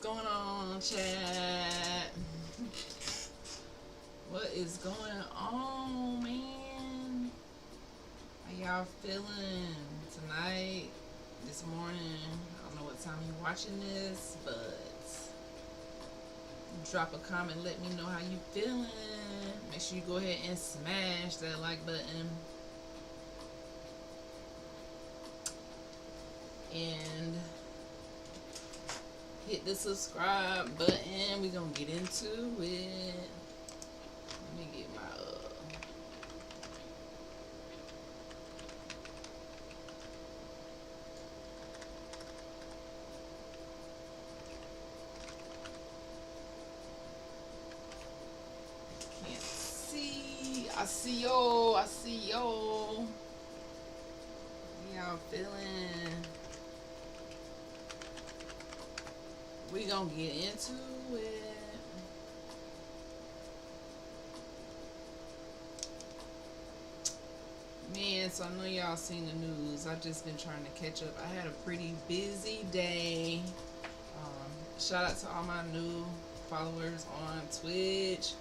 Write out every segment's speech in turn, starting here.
going on, chat? What is going on, man? How y'all feeling tonight, this morning? I don't know what time you're watching this, but drop a comment, let me know how you feeling. Make sure you go ahead and smash that like button. And hit the subscribe button. We're gonna get into it. Let me get my can't see. I see yo. I see yo. How y'all feeling? We gonna get into it. Man, so I know y'all seen the news. I've just been trying to catch up. I had a pretty busy day. Shout out to all my new followers on Twitch.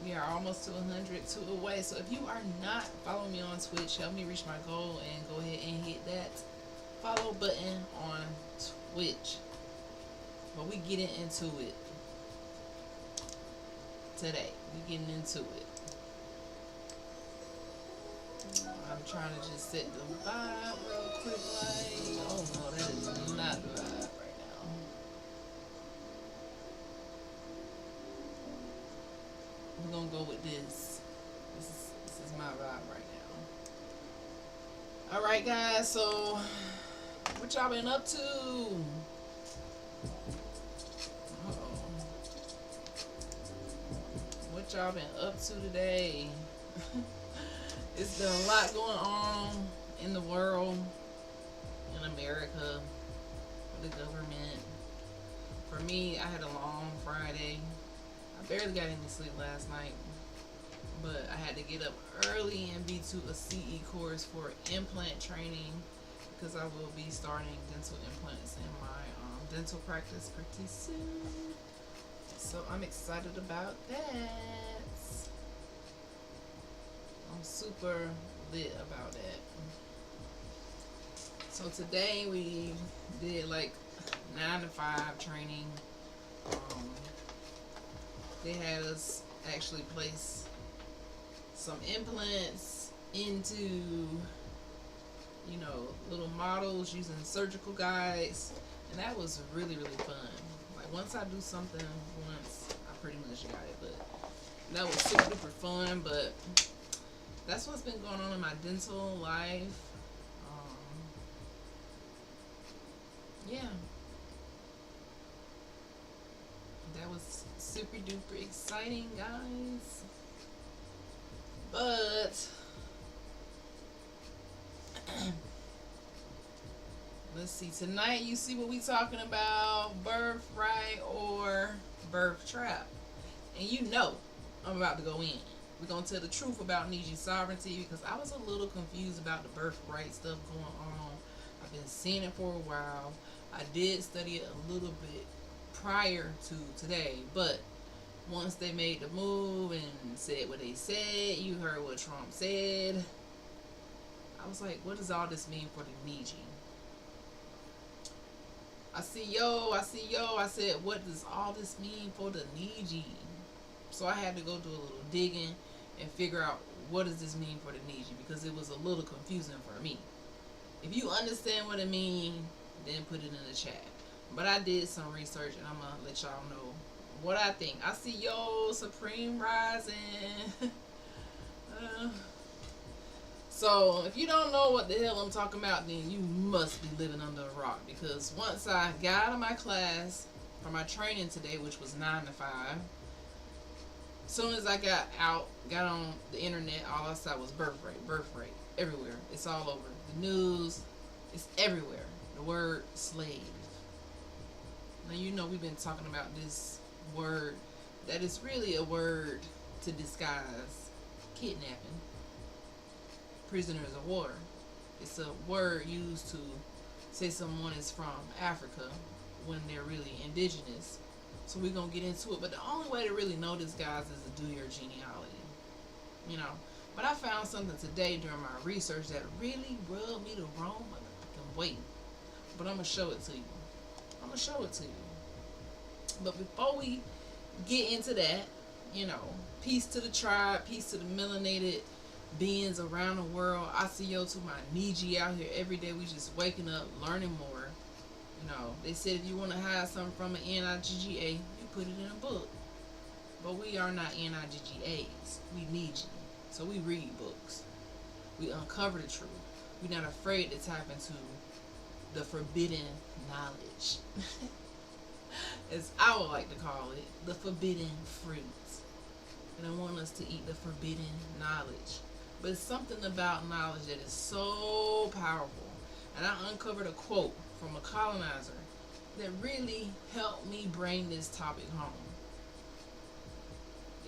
We are almost to 102 away. So if you are not following me on Twitch, help me reach my goal and go ahead and hit that follow button on Twitch. But we getting into it today. We getting into it. I'm trying to just set the vibe real quick. Like, oh no, that is not the vibe right now. We're gonna go with this. This is my vibe right now. All right, guys. So, what y'all been up to? What y'all been up to today? It's been a lot going on in the world, in America, with the government. For me, I had a long Friday. I barely got any sleep last night, but I had to get up early and be to a CE course for implant training because I will be starting dental implants in my dental practice pretty soon. So I'm excited about that. I'm super lit about that. So today we did like 9 to 5 training. They had us actually place some implants into, you know, little models using surgical guides, and that was really, really fun. Like once I do something once, I pretty much got it. But that was super duper fun. But that's what's been going on in my dental life. Yeah, that was super duper exciting, guys. But let's see, tonight you see what we talking about, birthright or birth trap. And you know I'm about to go in. We're going to tell the truth about Niiji sovereignty because I was a little confused about the birthright stuff going on. I've been seeing it for a while. I did study it a little bit prior to today, but once they made the move and said what they said, you heard what Trump said, I was like, what does all this mean for the Niiji? I see yo. I said, what does all this mean for the Niiji? So I had to go do a little digging and figure out what does this mean for the Niiji, because it was a little confusing for me. If you understand what it means, then put it in the chat. But I did some research and I'm gonna let y'all know what I think. I see yo, Supreme Rising. So if you don't know what the hell I'm talking about, then you must be living under a rock, because once I got out of my class for my training today, which was 9 to 5, soon as I got out, got on the internet, all I saw was birthright everywhere. It's all over the news. It's everywhere. The word slave. Now you know we've been talking about this word that is really a word to disguise kidnapping, prisoners of war. It's a word used to say someone is from Africa when they're really indigenous. So we're going to get into it. But the only way to really know this, guys, is to do your genealogy. You know. But I found something today during my research that really rubbed me the wrong motherfucking way. But I'm going to show it to you. I'm going to show it to you. But before we get into that, you know, peace to the tribe, peace to the melanated beings around the world. I see yo to my Niiji out here every day. We just waking up, learning more. You know, they said if you want to hide something from an Nigga, you put it in a book. But we are not Niggas. We Niiji. So we read books. We uncover the truth. We're not afraid to tap into the forbidden knowledge. As I would like to call it, the forbidden fruit. And I want us to eat the forbidden knowledge. But it's something about knowledge that is so powerful. And I uncovered a quote from a colonizer that really helped me bring this topic home.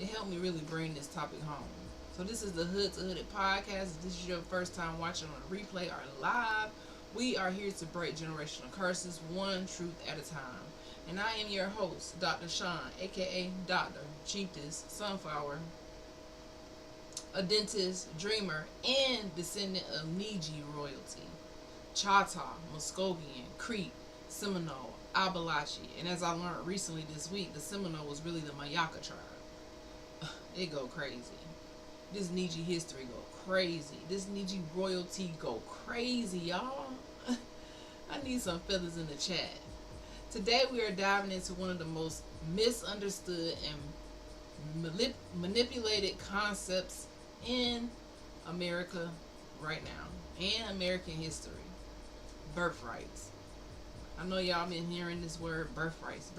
It helped me really bring this topic home. So this is the Hood to Hooded podcast. If this is your first time watching on a replay or live, we are here to break generational curses one truth at a time. And I am your host, Dr. Shon, aka Dr. Chiefess Sunflower, a dentist, dreamer, and descendant of Niiji royalty. Choctaw, Muskogean, Creek, Seminole, Appalachian. And as I learned recently this week, the Seminole was really the Mayaka tribe. It go crazy. This Niiji history go crazy. This Niiji royalty go crazy, y'all. I need some feathers in the chat. Today we are diving into one of the most misunderstood and manipulated concepts in America right now, and American history. Birthrights. I know y'all been hearing this word birthrights.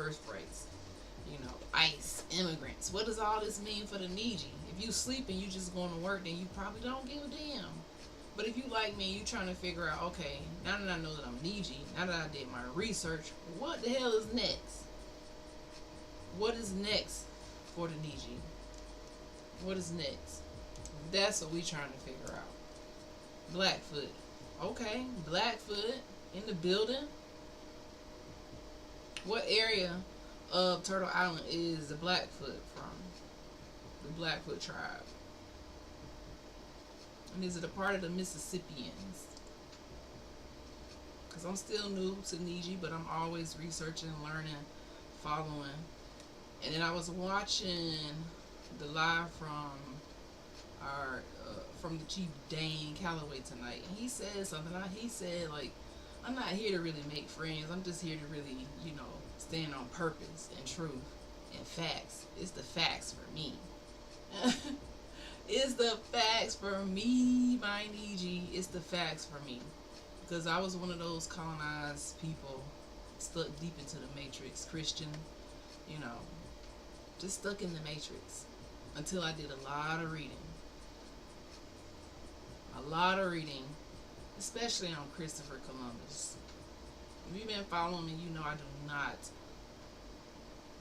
You know, ICE, immigrants. What does all this mean for the Niiji? If you sleep and you just going to work, then you probably don't give a damn. But if you like me, you trying to figure out, okay, now that I know that I'm Niiji, now that I did my research, what the hell is next? What is next for the Niiji? What is next? That's what we trying to figure out. Blackfoot. Okay, Blackfoot in the building. What area of Turtle Island is the Blackfoot from? The Blackfoot tribe. And is it a part of the Mississippians? Because I'm still new to Niiji, but I'm always researching, learning, following. And then I was watching the live from our from the Chief Dane Calloway tonight, and he said something. He said, like, I'm not here to really make friends. I'm just here to really, you know, stand on purpose and truth and facts. It's the facts for me. It's the facts for me, my Niiji. It's the facts for me. Because I was one of those colonized people stuck deep into the matrix, Christian, you know, just stuck in the matrix until I did a lot of reading. Especially on Christopher Columbus. If you've been following me, you know I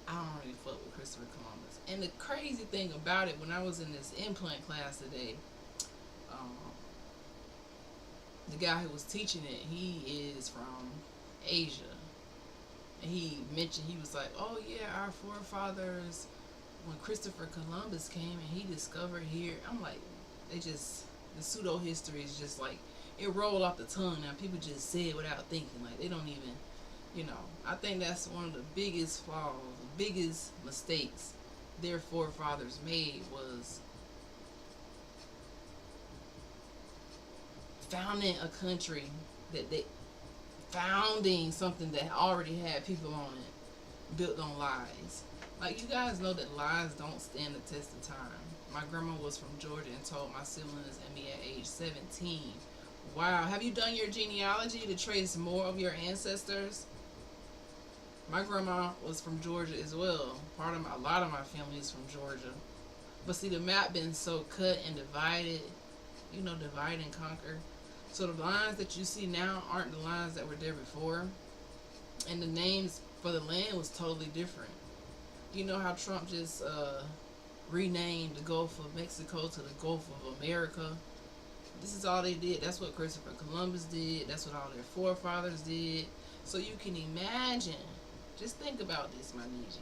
don't really fuck with Christopher Columbus. And the crazy thing about it, when I was in this implant class today, the guy who was teaching it, he is from Asia. And he mentioned, he was like, oh yeah, our forefathers, when Christopher Columbus came and he discovered here, I'm like, the pseudo history is just like, it rolled off the tongue. Now people just say it without thinking, like they don't even, you know. I think that's one of the biggest flaws, the biggest mistakes their forefathers made was founding a country founding something that already had people on it, built on lies. Like, you guys know that lies don't stand the test of time. My grandma was from Georgia and told my siblings and me at age 17. Wow, have you done your genealogy to trace more of your ancestors? My grandma was from Georgia as well. A lot of my family is from Georgia. But see, the map been so cut and divided, you know, divide and conquer. So the lines that you see now aren't the lines that were there before. And the names for the land was totally different. You know how Trump just renamed the Gulf of Mexico to the Gulf of America? This is all they did. That's what Christopher Columbus did. That's what all their forefathers did. So you can imagine, just think about this, my Niiji.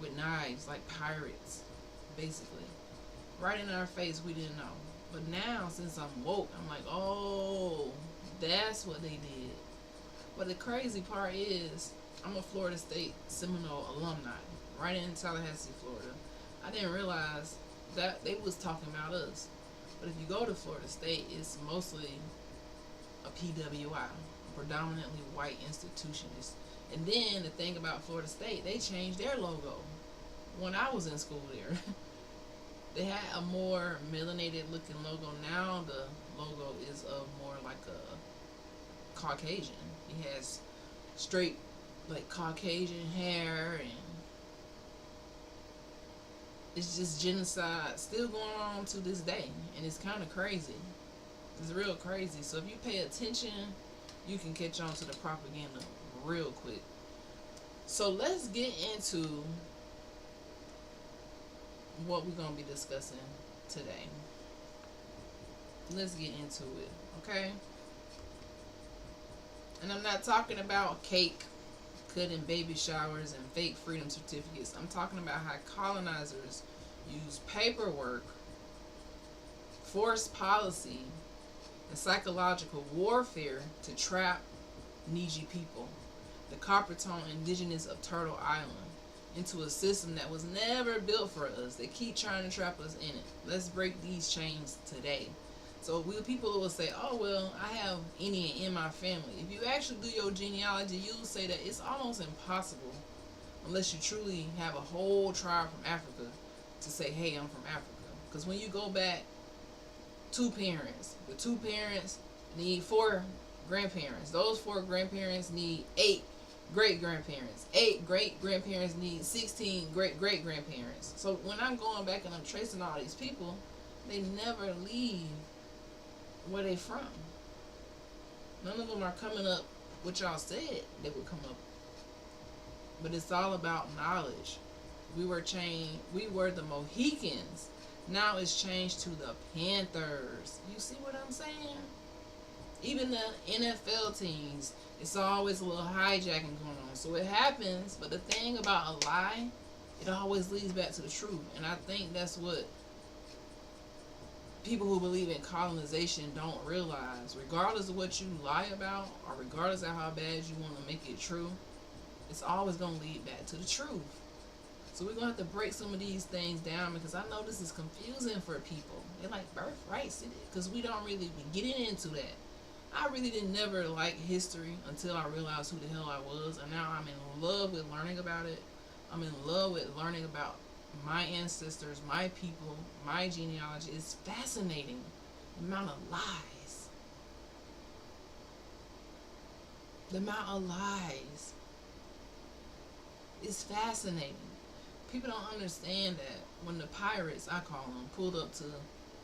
with knives like pirates, basically. Right in our face, we didn't know. But now, since I'm woke, I'm like, oh, that's what they did. But the crazy part is, I'm a Florida State Seminole alumni, right in Tallahassee, Florida. I didn't realize that they was talking about us. But if you go to Florida State, it's mostly a PWI, predominantly white institution. And then the thing about Florida State, they changed their logo when I was in school there. They had a more melanated looking logo. Now the logo is of more like a Caucasian. He has straight like Caucasian hair, and it's just genocide still going on to this day, and it's kind of crazy. It's real crazy. So if you pay attention, you can catch on to the propaganda real quick. So let's get into what we're going to be discussing today. Let's get into it, okay? And I'm not talking about cake, cutting baby showers, and fake freedom certificates. I'm talking about how colonizers use paperwork, forced policy, and psychological warfare to trap Niiji people, the copper-tone indigenous of Turtle Island, into a system that was never built for us. They keep trying to trap us in it. Let's break these chains today. So people will say, oh, well, I have Indian in my family. If you actually do your genealogy, you'll say that it's almost impossible, unless you truly have a whole tribe from Africa, to say, hey, I'm from Africa. Because when you go back, two parents, the two parents need 4 grandparents. Those 4 grandparents need 8 great-grandparents. 8 great-grandparents need 16 great-great-grandparents. So when I'm going back and I'm tracing all these people, they never leave where they from. None of them are coming up what y'all said they would come up. But it's all about knowledge. We were the Mohicans. Now it's changed to the Panthers. You see what I'm saying? Even the NFL teams, it's always a little hijacking going on. So it happens, but the thing about a lie, it always leads back to the truth. And I think that's what people who believe in colonization don't realize. Regardless of what you lie about, or regardless of how bad you want to make it true, it's always going to lead back to the truth. So we're going to have to break some of these things down, because I know this is confusing for people. They're like, birthright citizenship, because we don't really be getting into that. I really didn't never like history until I realized who the hell I was, and now I'm in love with learning about it. I'm in love with learning about my ancestors, my people, my genealogy. It's fascinating, the amount of lies. The amount of lies. It's fascinating. People don't understand that when the pirates, I call them, pulled up to,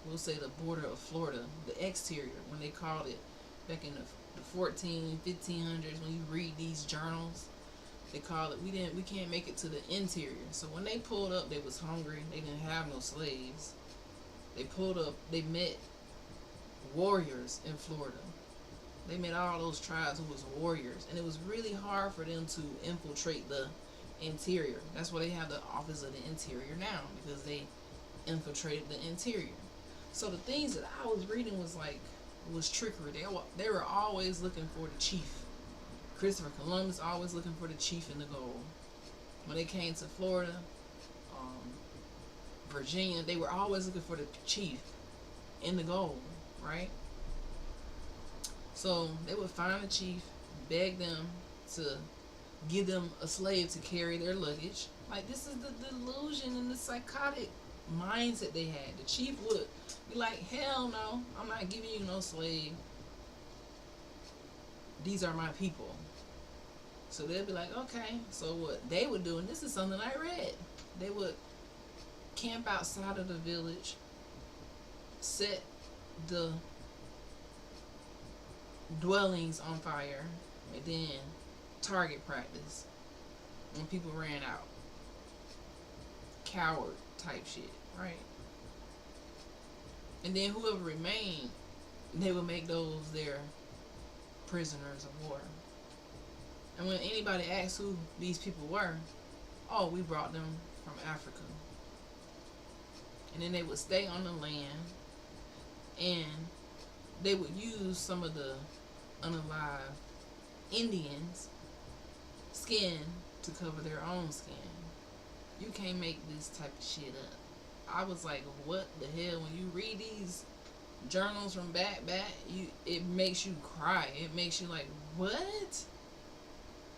we'll say, the border of Florida, the exterior, when they called it back in the 1500s, when you read these journals, they call it, we can't make it to the interior. So when they pulled up, they was hungry. They didn't have no slaves. They pulled up, they met warriors in Florida. They met all those tribes who was warriors, and it was really hard for them to infiltrate the interior. That's why they have the Office of the Interior now, because they infiltrated the interior. So the things that I was reading was trickery. They were always looking for the chief. Christopher Columbus always looking for the chief in the gold. When they came to Florida, Virginia, they were always looking for the chief in the gold, right? So they would find a chief, beg them to give them a slave to carry their luggage. Like, this is the delusion and the psychotic mindset they had. The chief would be like, hell no, I'm not giving you no slave. These are my people. So they'd be like, okay. So what they would do, and this is something I read, they would camp outside of the village, set the dwellings on fire, and then target practice when people ran out. Coward type shit, right? And then whoever remained, they would make those their prisoners of war. And when anybody asked who these people were, oh, we brought them from Africa. And then they would stay on the land, and they would use some of the unalive Indians' skin to cover their own skin. You can't make this type of shit up. I was like, what the hell? When you read these journals from back, it makes you cry. It makes you like, what?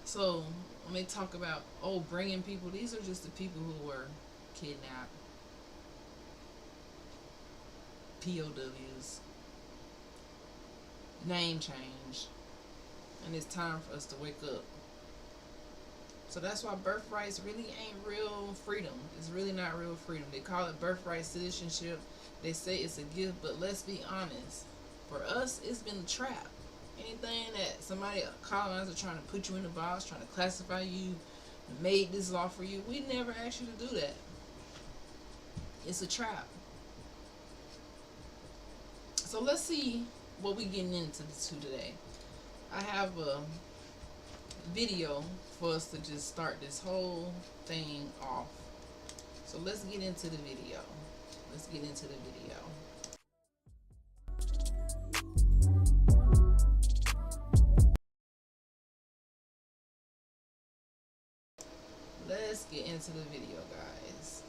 So when they talk about, oh, bringing people, these are just the people who were kidnapped, POWs, name change, and it's time for us to wake up. So that's why birthrights really ain't real freedom. It's really not real freedom. They call it birthright citizenship. They say it's a gift, but let's be honest. For us, it's been a trap. Anything that somebody, a colonizer, trying to put you in a box, trying to classify you, made this law for you, we never asked you to do that. It's a trap. So let's see what we getting into today. I have a video for us to just start this whole thing off. So let's get into the video. Let's get into the video. Let's get into the video, guys.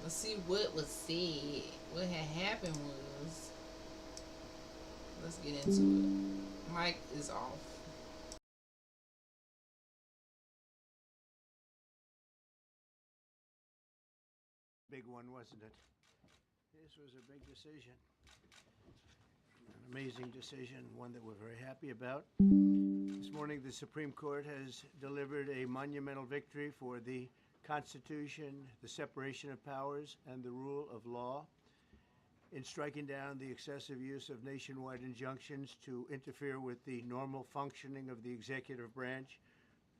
Let's see what was said. What had happened was, let's get into it. Mic is off. Big one, wasn't it? This was a big decision. An amazing decision, one that we're very happy about. This morning, the Supreme Court has delivered a monumental victory for the Constitution, the separation of powers, and the rule of law in striking down the excessive use of nationwide injunctions to interfere with the normal functioning of the executive branch.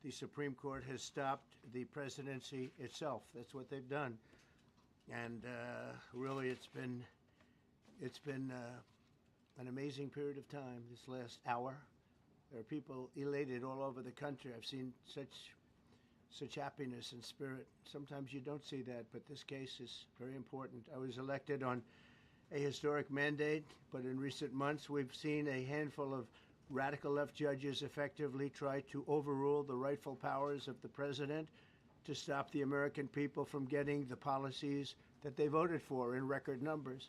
The Supreme Court has stopped the presidency itself. That's what they've done. And really, it's been an amazing period of time this last hour. There are people elated all over the country. I've seen such happiness and spirit. Sometimes you don't see that, but this case is very important. I was elected on a historic mandate, but in recent months we've seen a handful of radical left judges effectively try to overrule the rightful powers of the president to stop the American people from getting the policies that they voted for in record numbers.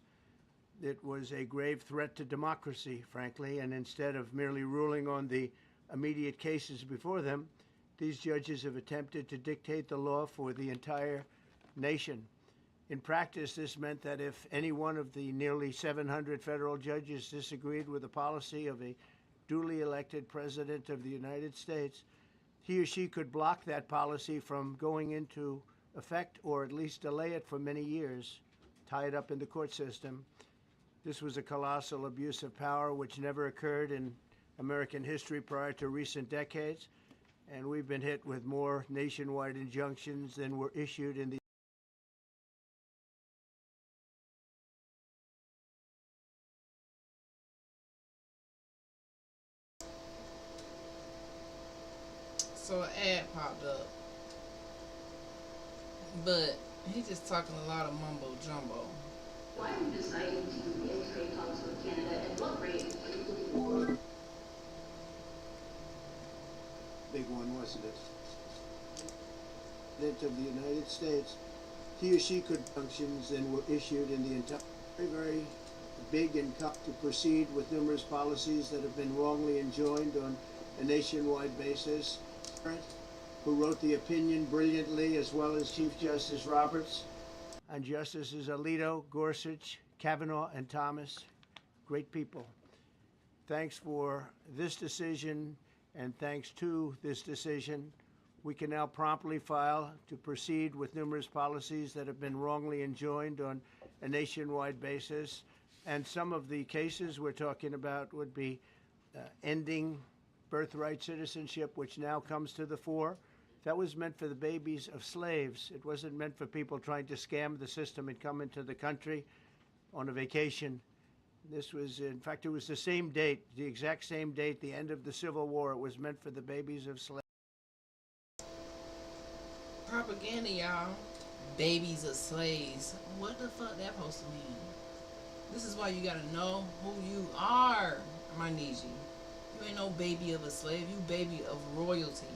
It was a grave threat to democracy, frankly, and instead of merely ruling on the immediate cases before them, these judges have attempted to dictate the law for the entire nation. In practice, this meant that if any one of the nearly 700 federal judges disagreed with the policy of a duly elected president of the United States, he or she could block that policy from going into effect or at least delay it for many years, tie it up in the court system. This was a colossal abuse of power which never occurred in American history prior to recent decades, and we've been hit with more nationwide injunctions than were issued in the So an ad popped up, but he's just talking a lot of mumbo jumbo. Why are you deciding to end trade talks with Canada, and what rate are you looking for? big one, wasn't it? President of the United States, he or she could functions and were issued in the entire very big and tough to proceed with numerous policies that have been wrongly enjoined on a nationwide basis. Who wrote the opinion brilliantly, as well as Chief Justice Roberts and Justices Alito, Gorsuch, Kavanaugh, and Thomas. Great people. Thanks for this decision, and thanks to this decision, we can now promptly file to proceed with numerous policies that have been wrongly enjoined on a nationwide basis. And some of the cases we're talking about would be ending birthright citizenship, which now comes to the fore. That was meant for the babies of slaves. It wasn't meant for people trying to scam the system and come into the country on a vacation. This was, in fact, it was the same date, the exact same date, the end of the Civil War. It was meant for the babies of slaves. Propaganda, y'all. Babies of slaves. What the fuck that supposed to mean? This is why you gotta know who you are, my Niiji. You ain't no baby of a slave. You baby of royalty.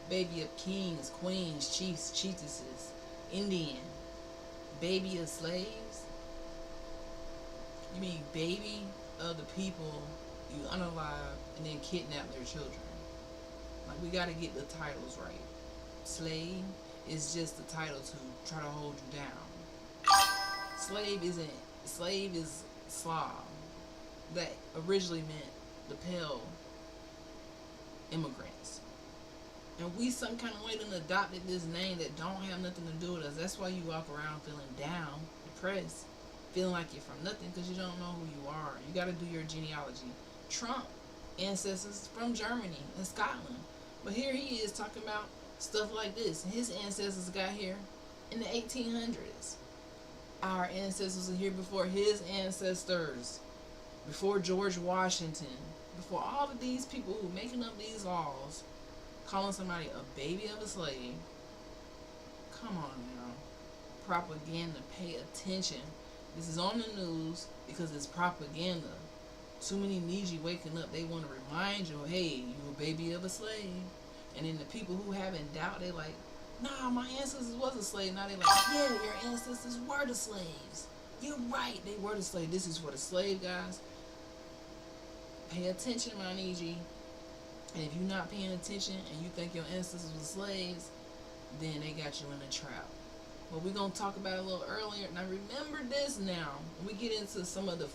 Baby of kings, queens, chiefs, chiefesses. Indian. Baby of slaves? You mean baby of the people you unalive and then kidnap their children. Like, we gotta get the titles right. Slave is just the title to try to hold you down. Slave is Slav. That originally meant the pale immigrants. And we some kind of way done adopted this name that don't have nothing to do with us. That's why you walk around feeling down, depressed, feeling like you're from nothing because you don't know who you are. You got to do your genealogy. Trump ancestors from Germany and Scotland. But here he is talking about stuff like this. His ancestors got here in the 1800s. Our ancestors are here before his ancestors. Before George Washington. Before all of these people who making up these laws. Calling somebody a baby of a slave. Come on now. Propaganda. Pay attention. This is on the news because it's propaganda. Too many Niiji waking up. They want to remind you, hey, you a baby of a slave. And then the people who have in doubt, they like, nah, my ancestors was a slave. Now they like, yeah, your ancestors were the slaves. You're right, they were the slave. This is for the slave guys. Pay attention, my Niiji. And if you're not paying attention and you think your ancestors were slaves, then they got you in a trap. But we're going to talk about it a little earlier. Now remember this now. When we get into some of their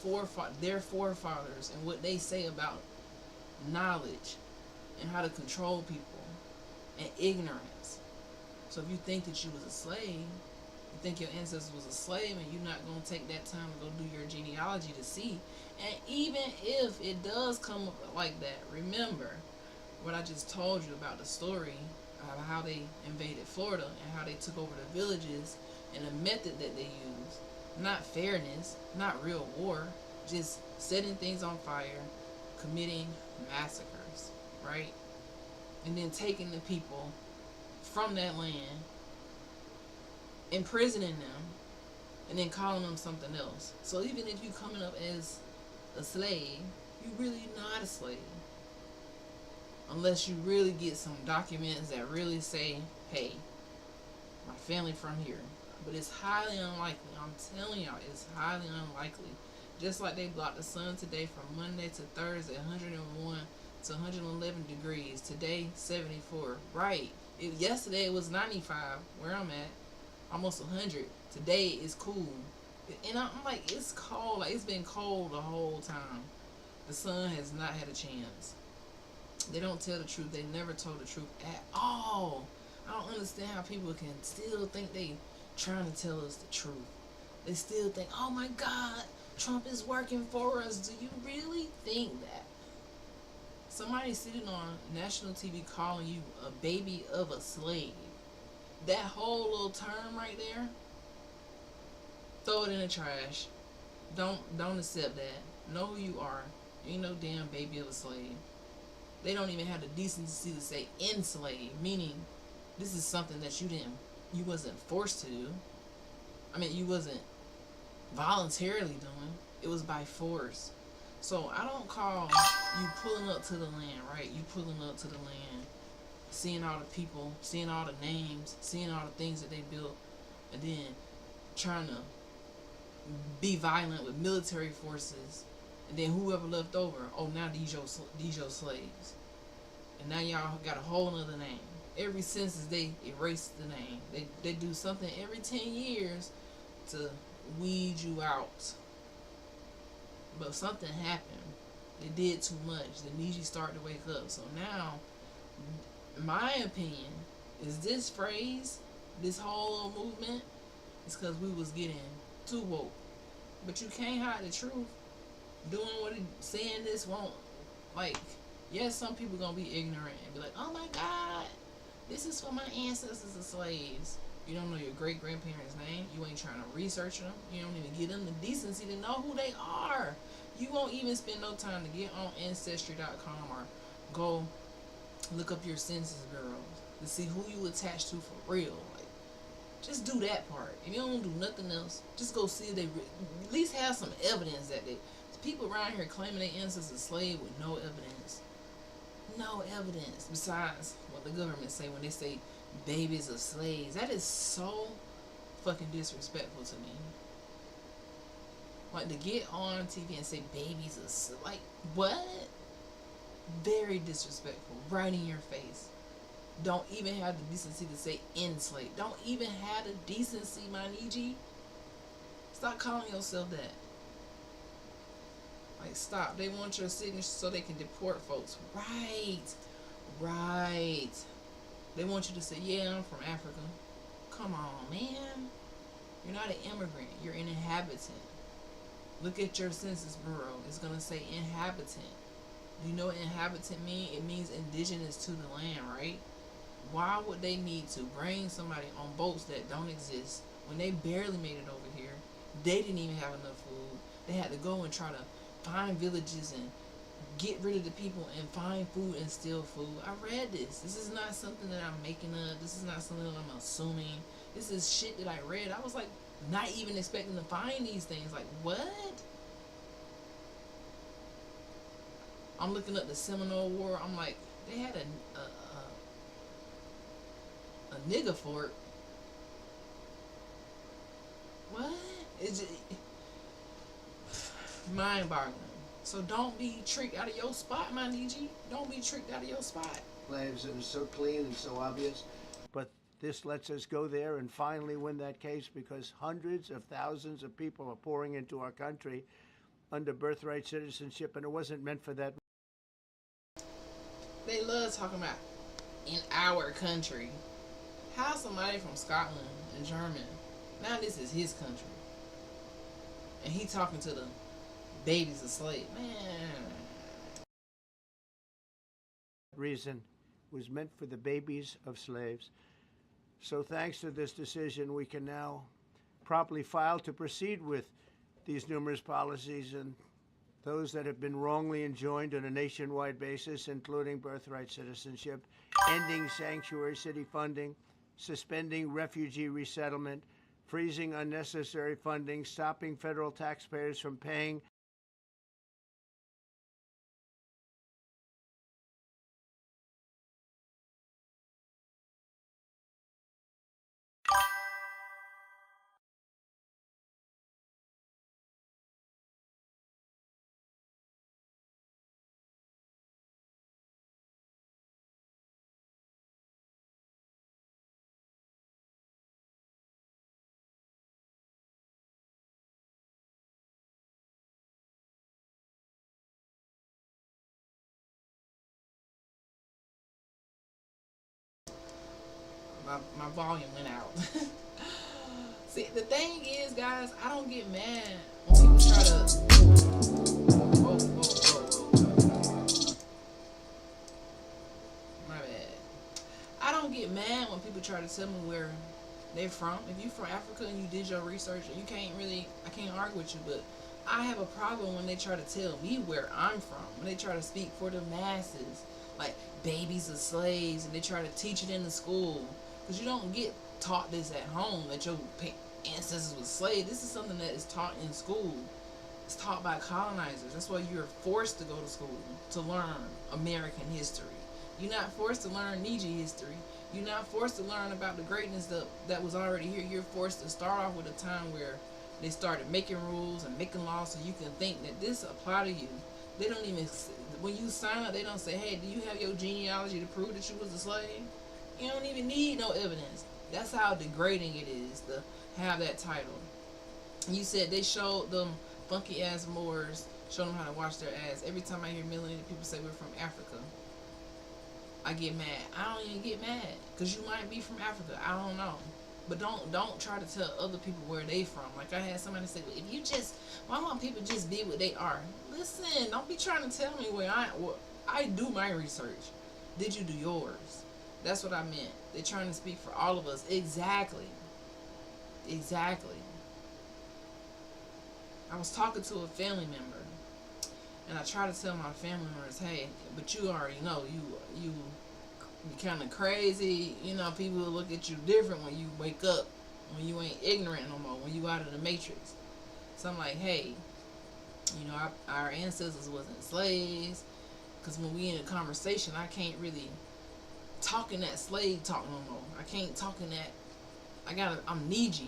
forefathers and what they say about knowledge and how to control people and ignorance. So if you think that you was a slave, you think your ancestors was a slave and you're not going to take that time to go do your genealogy to see. And even if it does come up like that, remember what I just told you about the story of how they invaded Florida and how they took over the villages and the method that they used. Not fairness, not real war, just setting things on fire, committing massacres, right? And then taking the people from that land, imprisoning them, and then calling them something else. So even if you coming up as a slave, you really not a slave. Unless you really get some documents that really say, hey, my family from here. But it's highly unlikely. I'm telling y'all, it's highly unlikely. Just like they blocked the sun today from Monday to Thursday, 101 to 111 degrees. Today, 74. Right. Yesterday it was 95, where I'm at. Almost 100. Today is cool. And I'm like, it's cold. Like, it's been cold the whole time. The sun has not had a chance. They don't tell the truth. They never told the truth at all. I don't understand how people can still think they trying to tell us the truth. They still think, oh my God, Trump is working for us. Do you really think that? Somebody sitting on national TV calling you a baby of a slave. That whole little term right there, throw it in the trash. Don't accept that. Know who you are. You ain't no damn baby of a slave. They don't even have the decency to say enslaved, meaning this is something that you wasn't forced to do. I mean, you wasn't voluntarily doing. It was by force. So I don't call you pulling up to the land, right? You pulling up to the land, seeing all the people, seeing all the names, seeing all the things that they built, and then trying to be violent with military forces. And then whoever left over, oh, now these your slaves. And now y'all got a whole nother name. Every census, they erase the name. They do something every 10 years to weed you out. But something happened. They did too much. The Niiji started to wake up. So now, my opinion is this phrase, this whole little movement, is because we was getting too woke. But you can't hide the truth. Doing what he saying this won't, like, yes, some people gonna be ignorant and be like, oh my God, this is for my ancestors as slaves. You don't know your great grandparents' name. You ain't trying to research them. You don't even give them the decency to know who they are. You won't even spend no time to get on ancestry.com or go look up your census bureaus. to see who you attached to for real. Like, just do that part. If you don't do nothing else, just go see if they at least have some evidence that they. People around here claiming their ancestors slave with no evidence. No evidence besides what the government say when they say babies are slaves. That is so fucking disrespectful to me. Like, to get on TV and say babies are like, what? Very disrespectful. Right in your face. Don't even have the decency to say enslaved. Don't even have the decency, my Niiji. Stop calling yourself that. Like, stop. They want your signature so they can deport folks. Right. Right. They want you to say, yeah, I'm from Africa. Come on, man. You're not an immigrant. You're an inhabitant. Look at your Census Bureau. It's going to say inhabitant. Do you know what inhabitant means? It means indigenous to the land, right? Why would they need to bring somebody on boats that don't exist when they barely made it over here? They didn't even have enough food. They had to go and try to find villages and get rid of the people and find food and steal food. I read this. This is not something that I'm making up. This is not something that I'm assuming. This is shit that I read. I was like, not even expecting to find these things. Like, what? I'm looking up the Seminole War. I'm like, they had a nigger fort. What? It's mind-boggling. So don't be tricked out of your spot, my Niiji. Don't be tricked out of your spot. Slaves, it was so clean and so obvious. But this lets us go there and finally win that case because hundreds of thousands of people are pouring into our country under birthright citizenship, and it wasn't meant for that. They love talking about in our country. How somebody from Scotland and Germany, now this is his country, and he talking to the babies of slaves. Man. Reason was meant for the babies of slaves. So thanks to this decision, we can now properly file to proceed with these numerous policies and those that have been wrongly enjoined on a nationwide basis, including birthright citizenship, ending sanctuary city funding, suspending refugee resettlement, freezing unnecessary funding, stopping federal taxpayers from paying My volume went out. See, the thing is, guys, I don't get mad when people try to. Whoa. My bad. I don't get mad when people try to tell me where they're from. If you're from Africa and you did your research, you can't really. I can't argue with you, but I have a problem when they try to tell me where I'm from. When they try to speak for the masses, like babies are slaves, and they try to teach it in the school. Because you don't get taught this at home, that your ancestors were slaves. This is something that is taught in school. It's taught by colonizers. That's why you're forced to go to school to learn American history. You're not forced to learn Niiji history. You're not forced to learn about the greatness that was already here. You're forced to start off with a time where they started making rules and making laws so you can think that this apply to you. They don't even, when you sign up, they don't say, hey, do you have your genealogy to prove that you was a slave? You don't even need no evidence. That's how degrading it is to have that title. You said they showed them funky ass Moors, show them how to wash their ass. Every time I hear millions of people say we're from Africa, I get mad. I don't even get mad because you might be from Africa. I don't know. But don't try to tell other people where they from. Like I had somebody say, well, if you just, why don't people just be what they are? Listen, don't be trying to tell me where I do my research. Did you do yours? That's what I meant. They're trying to speak for all of us. Exactly. I was talking to a family member, and I tried to tell my family members, hey, but you already know, you you're kind of crazy. You know, people will look at you different when you wake up, when you ain't ignorant no more, when you out of the matrix. So I'm like, hey, you know, our ancestors wasn't slaves. Because when we in a conversation, I can't really talk in that slave talk no more. I can't talk in that. I'm Niiji.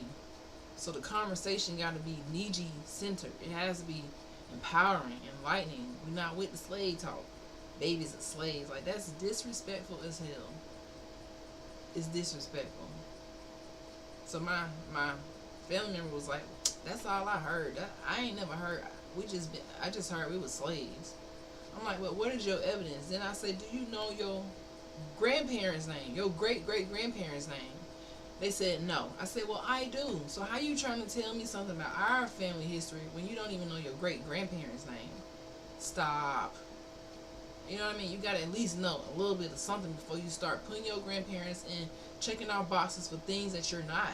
So the conversation got to be Niiji centered. It has to be empowering, enlightening. We're not with the slave talk. Babies are slaves. Like, that's disrespectful as hell. It's disrespectful. So my family member was like, that's all I heard. I ain't never heard. I just heard we were slaves. I'm like, well, what is your evidence? Then I say, do you know your grandparents' name? Your great-great-grandparents' name? They said no. I said, well, I do. So how you trying to tell me something about our family history when you don't even know your great-grandparents' name? Stop. You know what I mean? You got to at least know a little bit of something before you start putting your grandparents in, checking off boxes for things that you're not.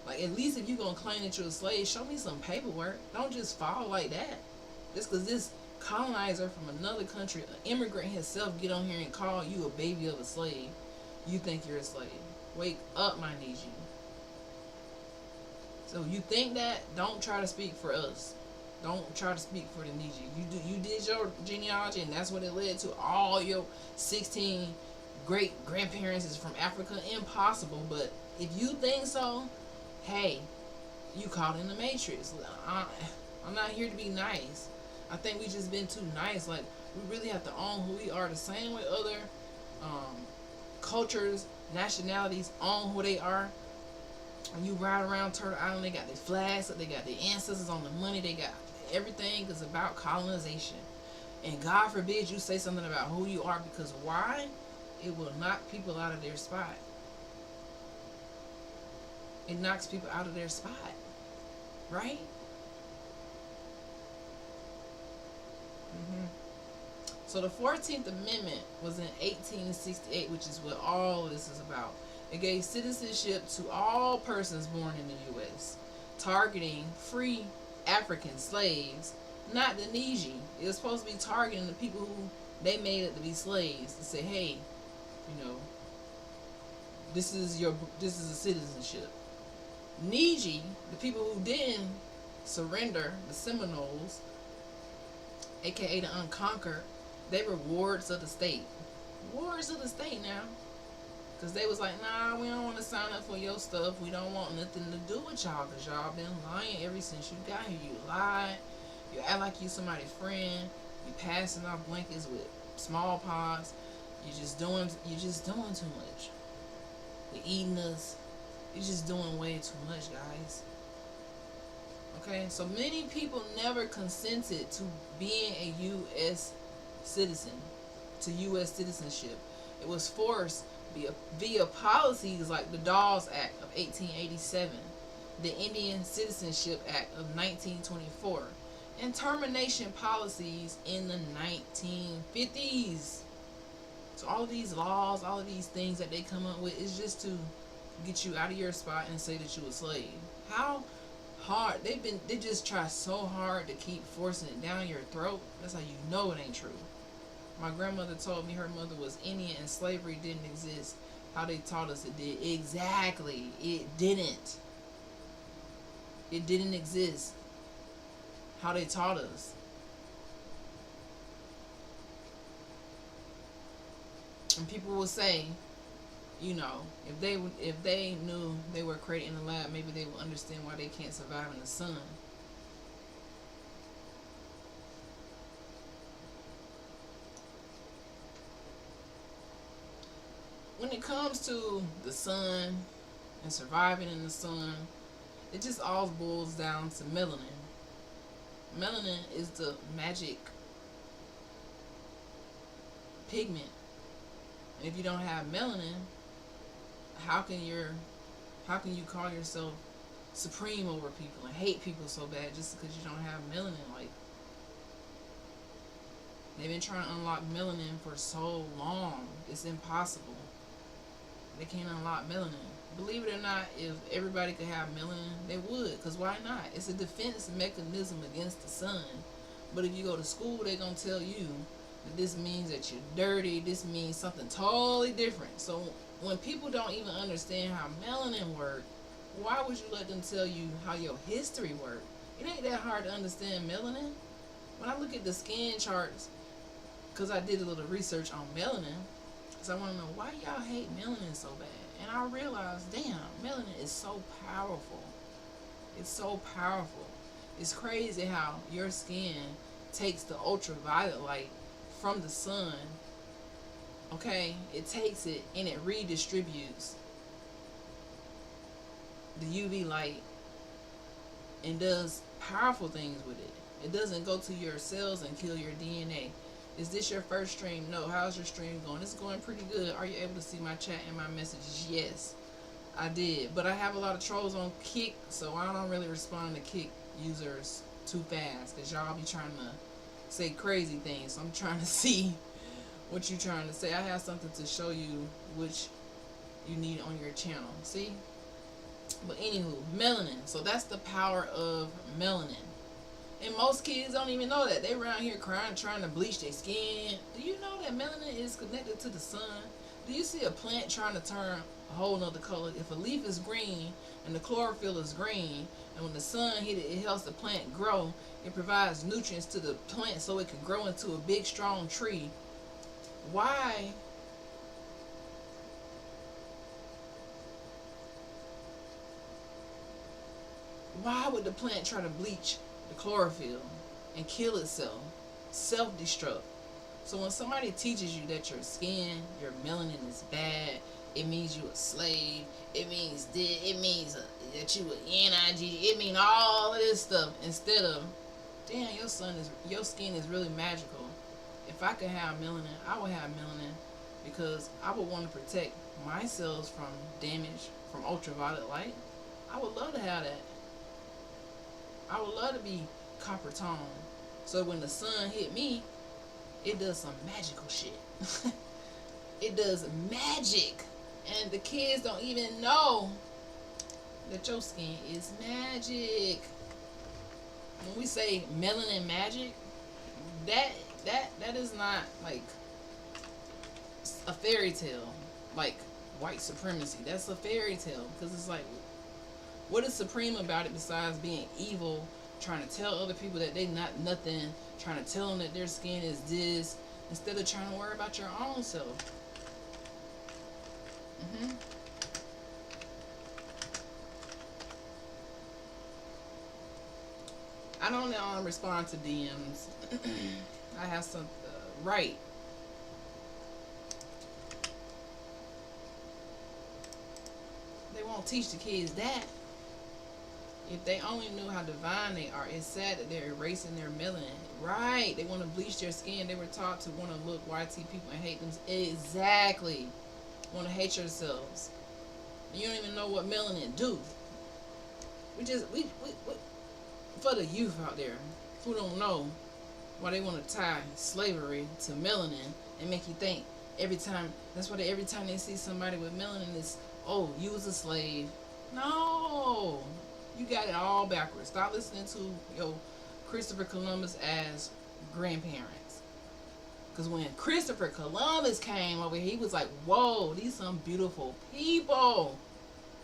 Like, at least if you're going to claim that you're a slave, show me some paperwork. Don't just fall like that. Just because this colonizer from another country, an immigrant himself, get on here and call you a baby of a slave, you think you're a slave. Wake up, my Niiji. So you think that, don't try to speak for us. Don't try to speak for the Niiji. You did your genealogy, and that's what it led to. All your 16 great grandparents is from Africa. Impossible. But if you think so, hey, you caught in the matrix. I'm not here to be nice. I think we just been too nice. Like, we really have to own who we are. The same way other cultures, nationalities own who they are. When you ride around Turtle Island, they got their flags, they got their ancestors on the money, they got everything is about colonization. And God forbid you say something about who you are, because why? It will knock people out of their spot. It knocks people out of their spot. Right? So the 14th Amendment was in 1868, which is what all of this is about. It gave citizenship to all persons born in the U.S., targeting free African slaves, not the Niiji. It was supposed to be targeting the people who they made it to be slaves, to say, hey, you know, this is a citizenship. Niiji, the people who didn't surrender, the Seminoles, aka the unconquered, they were wards of the state. Wards of the state now. Because they was like, nah, we don't want to sign up for your stuff. We don't want nothing to do with y'all, because y'all been lying ever since you got here. You lied. You act like you somebody's friend. You passing off blankets with smallpox. You just doing too much. You're eating us. You're just doing way too much, guys. Okay, so many people never consented to being a U.S. citizen, to U.S. citizenship. It was forced via policies like the Dawes Act of 1887, the Indian Citizenship Act of 1924, and termination policies in the 1950s. So all of these laws, all of these things that they come up with is just to get you out of your spot and say that you're a slave. How hard they just try so hard to keep forcing it down your throat. That's how you know it ain't true. My grandmother told me her mother was Indian and slavery didn't exist. How they taught us it did. Exactly. It didn't. It didn't exist. How they taught us. And people will say, you know, if they knew they were created in the lab, maybe they would understand why they can't survive in the sun. When it comes to the sun and surviving in the sun, it just all boils down to melanin. Melanin is the magic pigment. And if you don't have melanin, how can you call yourself supreme over people and hate people so bad just because you don't have melanin? Like, they've been trying to unlock melanin for so long. It's impossible. They can't unlock melanin. Believe it or not, if everybody could have melanin, they would. Because why not? It's a defense mechanism against the sun. But if you go to school, they're going to tell you This means that you're dirty. This means something totally different. So when people don't even understand how melanin works, why would you let them tell you how your history works? It ain't that hard to understand melanin. When I look at the skin charts, because I did a little research on melanin, because I want to know why y'all hate melanin so bad. And I realized, damn, melanin is so powerful. It's so powerful. It's crazy how your skin takes the ultraviolet light from the sun. Okay, it takes it and it redistributes the UV light and does powerful things with it. It doesn't go to your cells and kill your DNA. Is this your first stream? No. How's your stream going? It's going pretty good. Are you able to see my chat and my messages? Yes, I did. But I have a lot of trolls on Kick, so I don't really respond to Kick users too fast because y'all be trying to say crazy things. So I'm trying to see what you're trying to say. I have something to show you which you need on your channel. See? But anywho, melanin. So that's the power of melanin. And most kids don't even know that. They around here crying, trying to bleach their skin. Do you know that melanin is connected to the sun? Do you see a plant trying to turn a whole nother color? If a leaf is green and the chlorophyll is green, and when the sun hit it, it helps the plant grow. It provides nutrients to the plant so it can grow into a big, strong tree. Why would the plant try to bleach the chlorophyll and kill itself? Self-destruct. So when somebody teaches you that your skin, your melanin is bad, it means you a slave, it means this, it means that you a Niiji, it means all of this stuff, instead of, damn, your skin is really magical. If I could have melanin, I would have melanin because I would want to protect my cells from damage from ultraviolet light. I would love to have that. I would love to be copper tone. So when the sun hit me, it does some magical shit. It does magic. And the kids don't even know that your skin is magic. When we say melanin magic, that is not like a fairy tale, like white supremacy. That's a fairy tale because it's like, what is supreme about it besides being evil, trying to tell other people that they not nothing, trying to tell them that their skin is this, instead of trying to worry about your own self. I don't respond to DMs. I have some right. They won't teach the kids that. If they only knew how divine they are, it's sad that they're erasing their melanin. Right. They want to bleach their skin. They were taught to want to look YT people and hate them. Exactly. Want to hate yourselves. You don't even know what melanin do. We for the youth out there who don't know why they want to tie slavery to melanin and make you think every time, that's why every time they see somebody with melanin, it's, oh, you was a slave. No. You got it all backwards. Stop listening to your Christopher Columbus as grandparents. Because when Christopher Columbus came over here, he was like, whoa, these some beautiful people.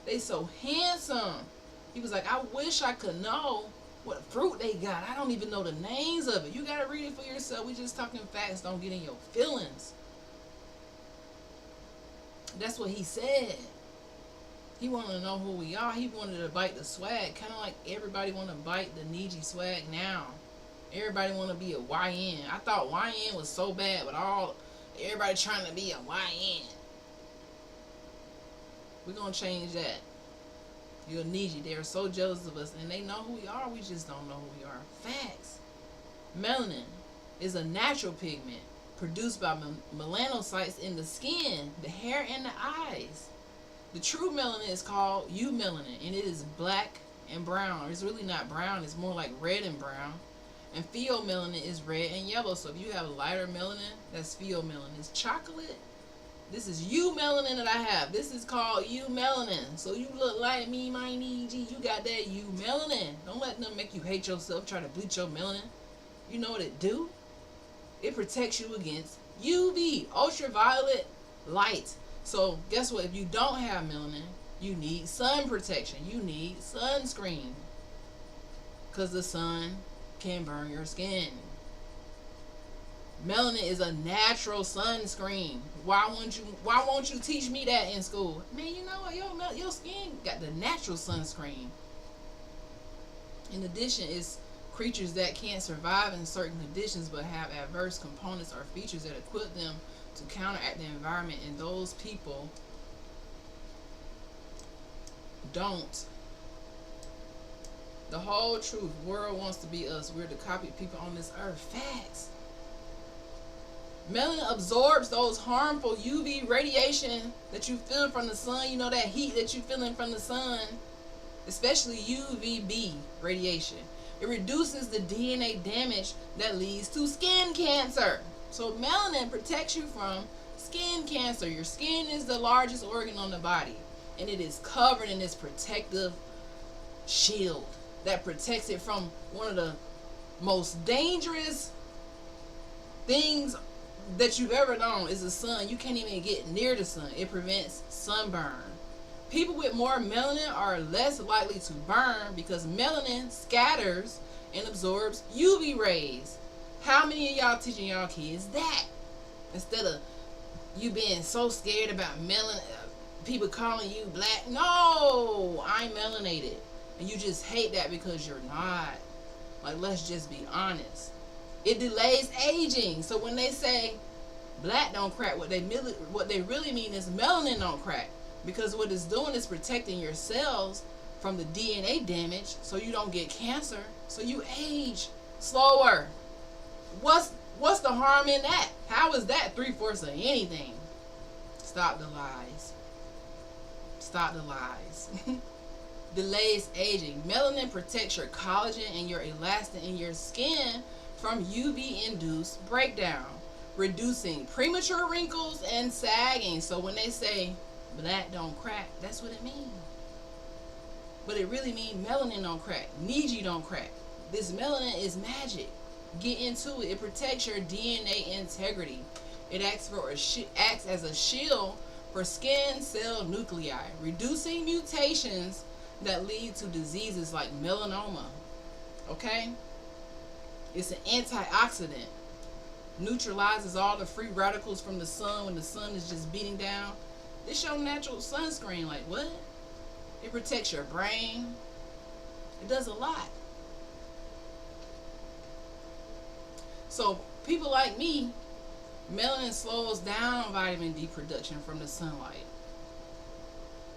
They so handsome. He was like, I wish I could know what fruit they got. I don't even know the names of it. You got to read it for yourself. We just talking facts. Don't get in your feelings. That's what he said. He wanted to know who we are. He wanted to bite the swag. Kind of like everybody want to bite the Niiji swag now. Everybody want to be a YN. I thought YN was so bad, but everybody trying to be a YN. We're going to change that. You're a Niiji. They are so jealous of us, and they know who we are. We just don't know who we are. Facts. Melanin is a natural pigment produced by melanocytes in the skin, the hair, and the eyes. The true melanin is called eumelanin, and it is black and brown. It's really not brown. It's more like red and brown. And pheomelanin is red and yellow. So if you have lighter melanin, that's pheomelanin. It's chocolate. This is eumelanin that I have. This is called eumelanin. So you look like me, my Niiji. You got that eumelanin. Don't let them make you hate yourself, try to bleach your melanin. You know what it do? It protects you against UV, ultraviolet light. So guess what? If you don't have melanin, you need sun protection. You need sunscreen. Because the sun can burn your skin. Melanin is a natural sunscreen. Why won't you teach me that in school? Man, you know what? Your skin got the natural sunscreen. In addition, it's creatures that can't survive in certain conditions but have adverse components or features that equip them to counteract the environment, and those people don't. The whole truth. World wants to be us. We're the copied people on this earth. Facts. Melanin absorbs those harmful UV radiation that you feel from the sun. You know, that heat that you feeling from the sun, especially UVB radiation. It reduces the DNA damage that leads to skin cancer. So melanin protects you from skin cancer. Your skin is the largest organ on the body, and it is covered in this protective shield that protects it from one of the most dangerous things that you've ever known is the sun. You can't even get near the sun. It prevents sunburn. People with more melanin are less likely to burn because melanin scatters and absorbs UV rays. How many of y'all teaching y'all kids that? Instead of you being so scared about melanin, people calling you black. No, I'm melanated. And you just hate that because you're not. Like, let's just be honest. It delays aging. So when they say black don't crack, what they really mean is melanin don't crack. Because what it's doing is protecting your cells from the DNA damage so you don't get cancer, so you age slower. What's the harm in that? How is that 3/4 of anything? Stop the lies. Stop the lies. Delays aging. Melanin protects your collagen and your elastin in your skin from UV-induced breakdown, reducing premature wrinkles and sagging. So when they say black don't crack, that's what it means. But it really means melanin don't crack. Niiji don't crack. This melanin is magic. Get into it. It protects your DNA integrity. It acts as a shield for skin cell nuclei, reducing mutations that lead to diseases like melanoma. Okay? It's an antioxidant. Neutralizes all the free radicals from the sun when the sun is just beating down. It's your natural sunscreen. Like, what? It protects your brain. It does a lot. So people like me, melanin slows down vitamin D production from the sunlight.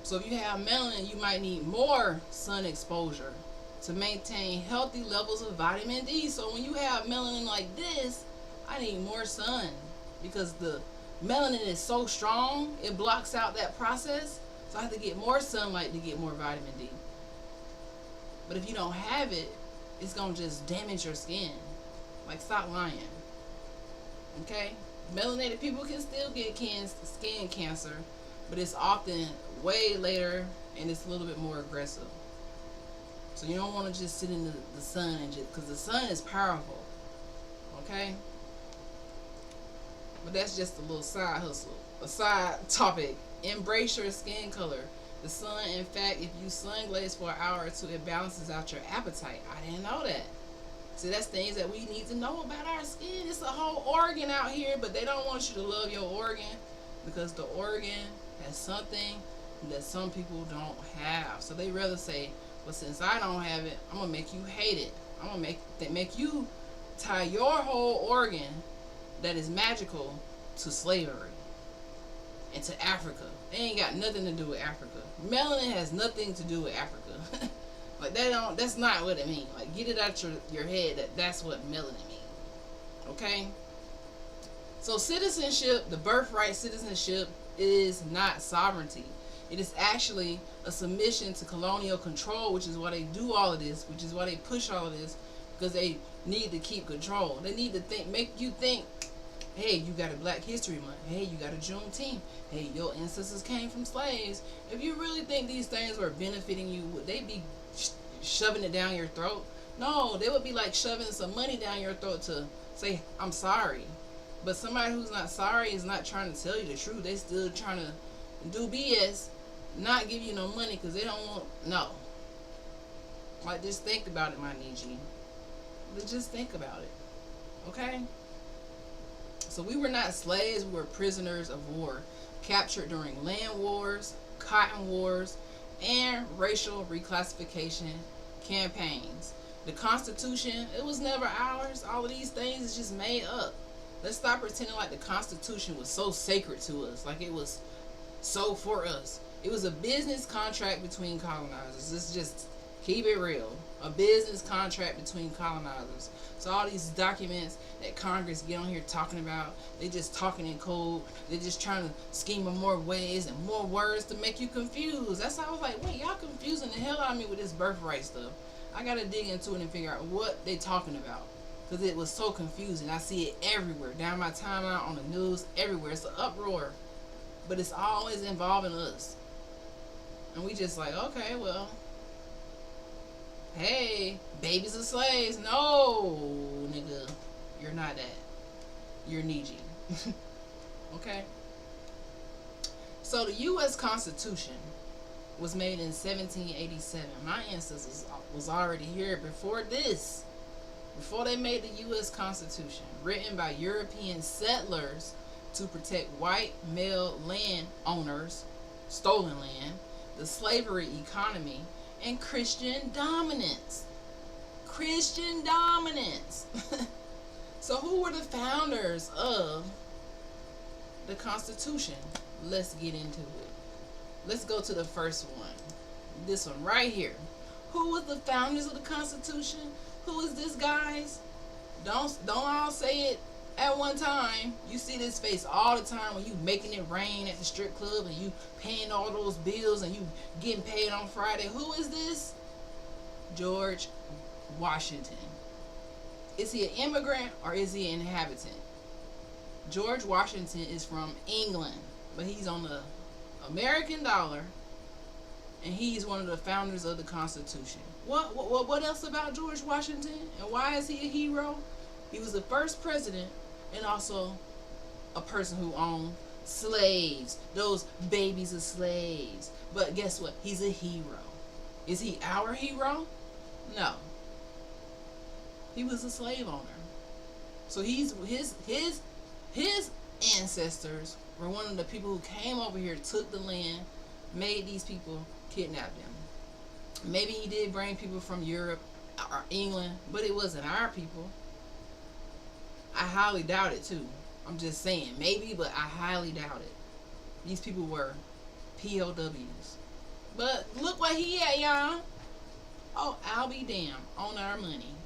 So if you have melanin, you might need more sun exposure to maintain healthy levels of vitamin D. So when you have melanin like this, I need more sun because the melanin is so strong, it blocks out that process. So I have to get more sunlight to get more vitamin D. But if you don't have it, it's going to just damage your skin. Like, stop lying. Okay? Melanated people can still get skin cancer, but it's often way later and it's a little bit more aggressive. So you don't want to just sit in the sun and just, because the sun is powerful. Okay? But that's just a little side hustle, a side topic. Embrace your skin color. The sun, in fact, if you sunglaze for an hour or two, it balances out your appetite. I didn't know that. See, that's things that we need to know about our skin. It's a whole organ out here, but they don't want you to love your organ because the organ has something that some people don't have. So they rather say, well, since I don't have it, I'm going to make you hate it. I'm going to make you tie your whole organ that is magical to slavery and to Africa. They ain't got nothing to do with Africa. Melanin has nothing to do with Africa. Like, that's not what it means. Like, get it out your head that's what melanin means. Okay? So citizenship, the birthright citizenship, is not sovereignty. It is actually a submission to colonial control, which is why they do all of this, which is why they push all of this, because they need to keep control. They need to make you think, hey, you got a Black History Month. Hey, you got a Juneteenth. Hey, your ancestors came from slaves. If you really think these things were benefiting you, would they be shoving it down your throat? No, they would be like shoving some money down your throat to say, I'm sorry. But somebody who's not sorry is not trying to tell you the truth. They still trying to do BS, not give you no money because they don't want, no. Like, just think about it, my Niiji. Just think about it. Okay? So we were not slaves, we were prisoners of war, captured during land wars, cotton wars, and racial reclassification campaigns. The Constitution, it was never ours. All of these things is just made up. Let's stop pretending like the Constitution was so sacred to us, like it was so for us. It was a business contract between colonizers. Let's just keep it real. A business contract between colonizers. So all these documents that Congress get on here talking about, they just talking in code. They're just trying to scheme in more ways and more words to make you confused. That's how I was like, wait, y'all confusing the hell out of me with this birthright stuff. I gotta dig into it and figure out what they talking about, because it was so confusing. I see it everywhere, down my timeline, on the news, everywhere. It's an uproar, but it's always involving us, and we just like, okay, well, hey, babies are slaves. No, nigga, you're not that. You're Niiji. Okay. So the U.S. Constitution was made in 1787. My ancestors was already here before this. Before they made the U.S. Constitution, written by European settlers to protect white male land owners, stolen land, the slavery economy, and Christian dominance. Christian dominance. So who were the founders of the Constitution? Let's get into it. Let's go to the first one. This one right here. Who was the founders of the Constitution? Who is this, guys? Don't all say it at one time. You see this face all the time when you making it rain at the strip club and you paying all those bills and you getting paid on Friday. Who is this? George Washington. Is he an immigrant or is he an inhabitant? George Washington is from England, but he's on the American dollar, and he's one of the founders of the Constitution. What else about George Washington, and why is he a hero? He was the first president and also a person who owned slaves. Those babies are slaves. But guess what? He's a hero. Is he our hero? No. He was a slave owner. So his ancestors were one of the people who came over here, took the land, made these people, kidnapped them. Maybe he did bring people from Europe or England, but it wasn't our people. I highly doubt it too. I'm just saying, maybe, but I highly doubt it. These people were POWs. But look what he at, y'all. Oh, I'll be damned, on our money.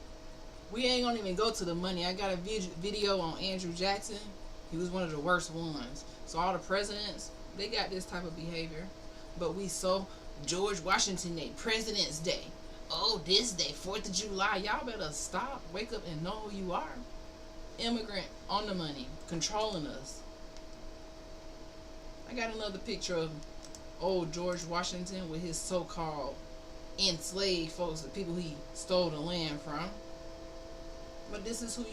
We ain't gonna even go to the money. I got a video on Andrew Jackson. He was one of the worst ones. So all the presidents, they got this type of behavior. But we so George Washington Day, President's Day. Oh, this day, 4th of July. Y'all better stop. Wake up and know who you are. Immigrant on the money, controlling us. I got another picture of old George Washington with his so-called enslaved folks, the people he stole the land from. But this is who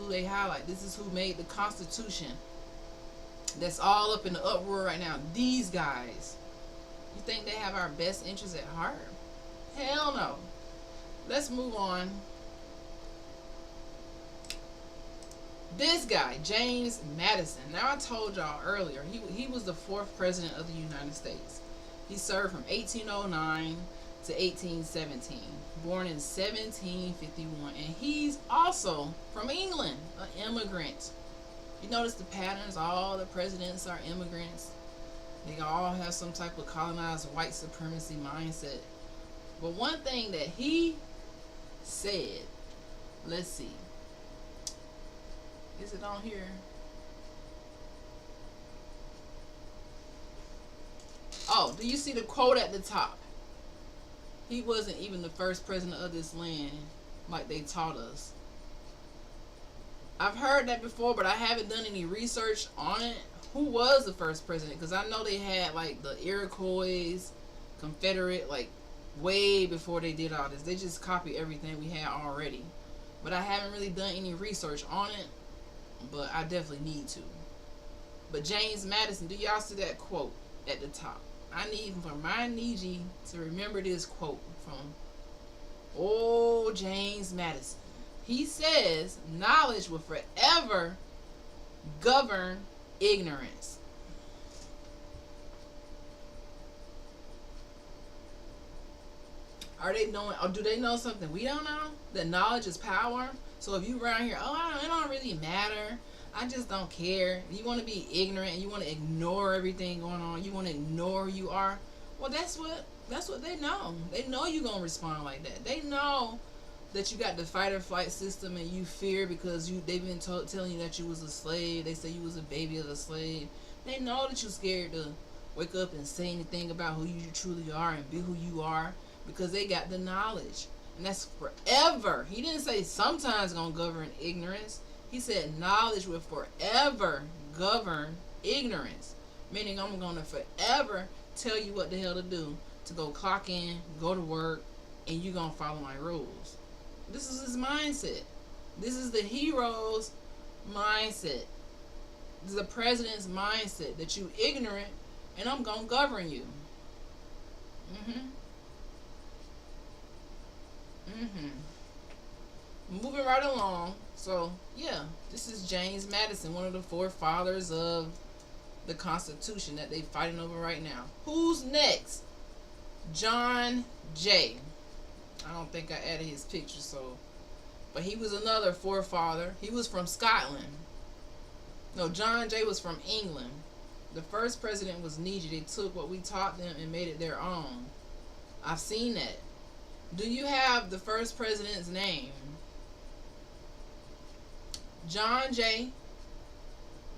they highlight. This is who made the Constitution. That's all up in the uproar right now. These guys. You think they have our best interests at heart? Hell no. Let's move on. This guy, James Madison. Now I told y'all earlier, he was the 4th president of the United States. He served from 1809 to 1817. Born in 1751. And he's also from England, an immigrant. You notice the patterns, all the presidents are immigrants. They all have some type of colonized white supremacy mindset. But one thing that he said, let's see. Is it on here? Oh, do you see the quote at the top? He wasn't even the first president of this land like they taught us. I've heard that before, but I haven't done any research on it. Who was the first president? Because I know they had like the Iroquois, Confederate, like way before they did all this. They just copied everything we had already. But I haven't really done any research on it. but I definitely need to. But James Madison, do y'all see that quote at the top? I need for my Niiji to remember this quote from old James Madison. He says, knowledge will forever govern ignorance. Are they knowing, or do they know something we don't know? That knowledge is power. So if you around here, it don't really matter. I just don't care. You want to be ignorant and you want to ignore everything going on. You want to ignore who you are. Well, that's what they know. They know you're gonna respond like that. They know that you got the fight or flight system and you fear because they've been telling you that you was a slave. They say you was a baby of a slave. They know that you're scared to wake up and say anything about who you truly are and be who you are, because they got the knowledge. And that's forever. He didn't say sometimes gonna govern ignorance. He said knowledge will forever govern ignorance. Meaning I'm gonna forever tell you what the hell to do, to go clock in, go to work, and you gonna follow my rules. This is his mindset. This is the hero's mindset. This is the president's mindset, that you ignorant and I'm gonna govern you. Moving right along. So yeah, this is James Madison, one of the forefathers of the Constitution that they fighting over right now. Who's next? John Jay. I don't think I added his picture, but he was another forefather. He was from Scotland. No, John Jay was from England. The first president was Niiji. They took what we taught them and made it their own. I've seen that. Do you have the first president's name? John Jay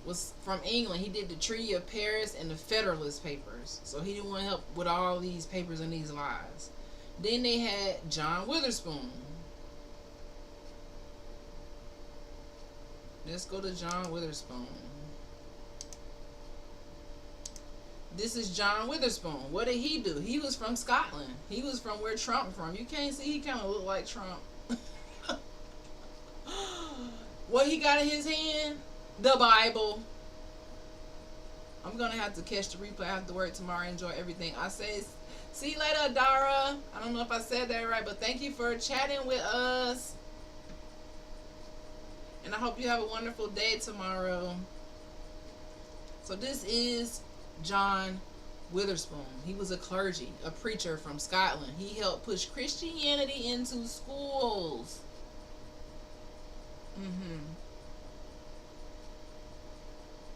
was from England. He did the Treaty of Paris and the Federalist Papers. So he didn't want to help with all these papers and these lies. Then they had John Witherspoon. Let's go to John Witherspoon. This is John Witherspoon. What did he do? He was from Scotland. He was from where Trump from. You can't see, he kind of looked like Trump. What he got in his hand? The Bible. I'm going to have to catch the replay. I have to work tomorrow. Enjoy everything. I say, see you later, Dara. I don't know if I said that right, but thank you for chatting with us. And I hope you have a wonderful day tomorrow. So this is John Witherspoon. He was a clergy, a preacher from Scotland. He helped push Christianity into schools.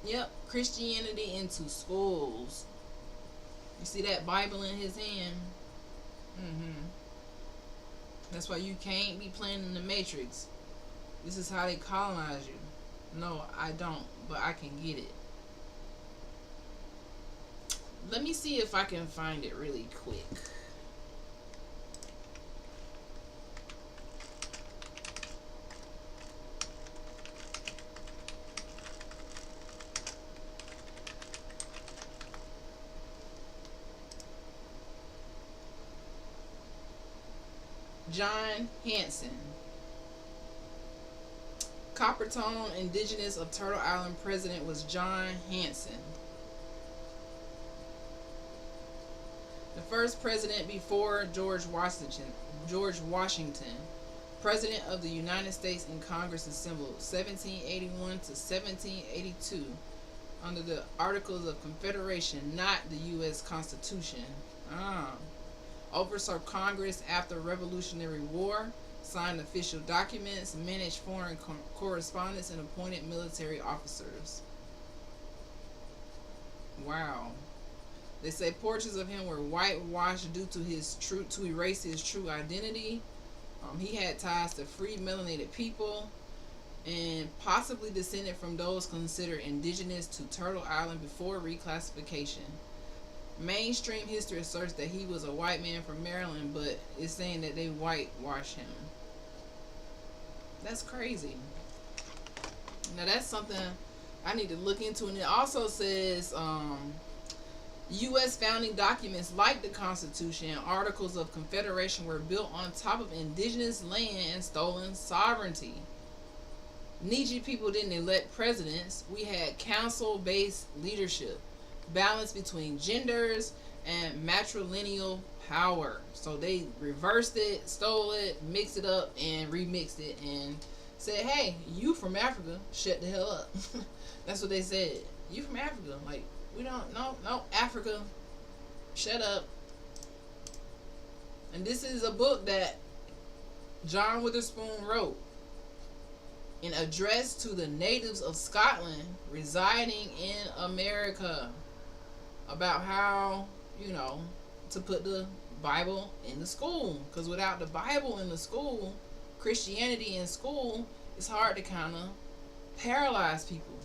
Yep, Christianity into schools. You see that Bible in his hand? That's why you can't be playing in the Matrix. This is how they colonize you. No, I don't, but I can get it. Let me see if I can find it really quick. John Hanson. Coppertone Indigenous of Turtle Island president was John Hanson. The first president before George Washington, President of the United States in Congress assembled 1781 to 1782 under the Articles of Confederation, not the U.S. Constitution. Oversaw Congress after Revolutionary War, signed official documents, managed foreign correspondence, and appointed military officers. Wow. They say portraits of him were whitewashed due to erase his true identity. He had ties to free melanated people and possibly descended from those considered indigenous to Turtle Island before reclassification. Mainstream history asserts that he was a white man from Maryland, but it's saying that they whitewashed him. That's crazy. Now that's something I need to look into. And it also says U.S. founding documents like the Constitution and Articles of Confederation were built on top of indigenous land and stolen sovereignty. Niiji people didn't elect presidents. We had council-based leadership, balance between genders, and matrilineal power. So they reversed it, stole it, mixed it up, and remixed it, and said, "Hey, you from Africa, shut the hell up." That's what they said. You from Africa? Like, we don't no Africa, shut up. And this is a book that John Witherspoon wrote, an address to the natives of Scotland residing in America, about how, to put the Bible in the school. Because without the Bible in the school, Christianity in school, it's hard to kind of paralyze people.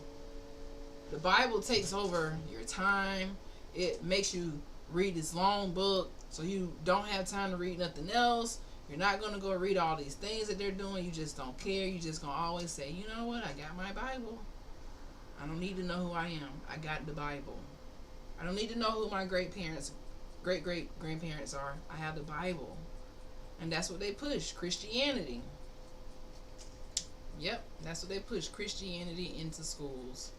The Bible takes over your time. It makes you read this long book so you don't have time to read nothing else. You're not going to go read all these things that they're doing. You just don't care. You just going to always say, you know what? I got my Bible. I don't need to know who I am. I got the Bible. I don't need to know who my great-great-grandparents are. I have the Bible. And that's what they push, Christianity. Yep, that's what they push, Christianity into schools.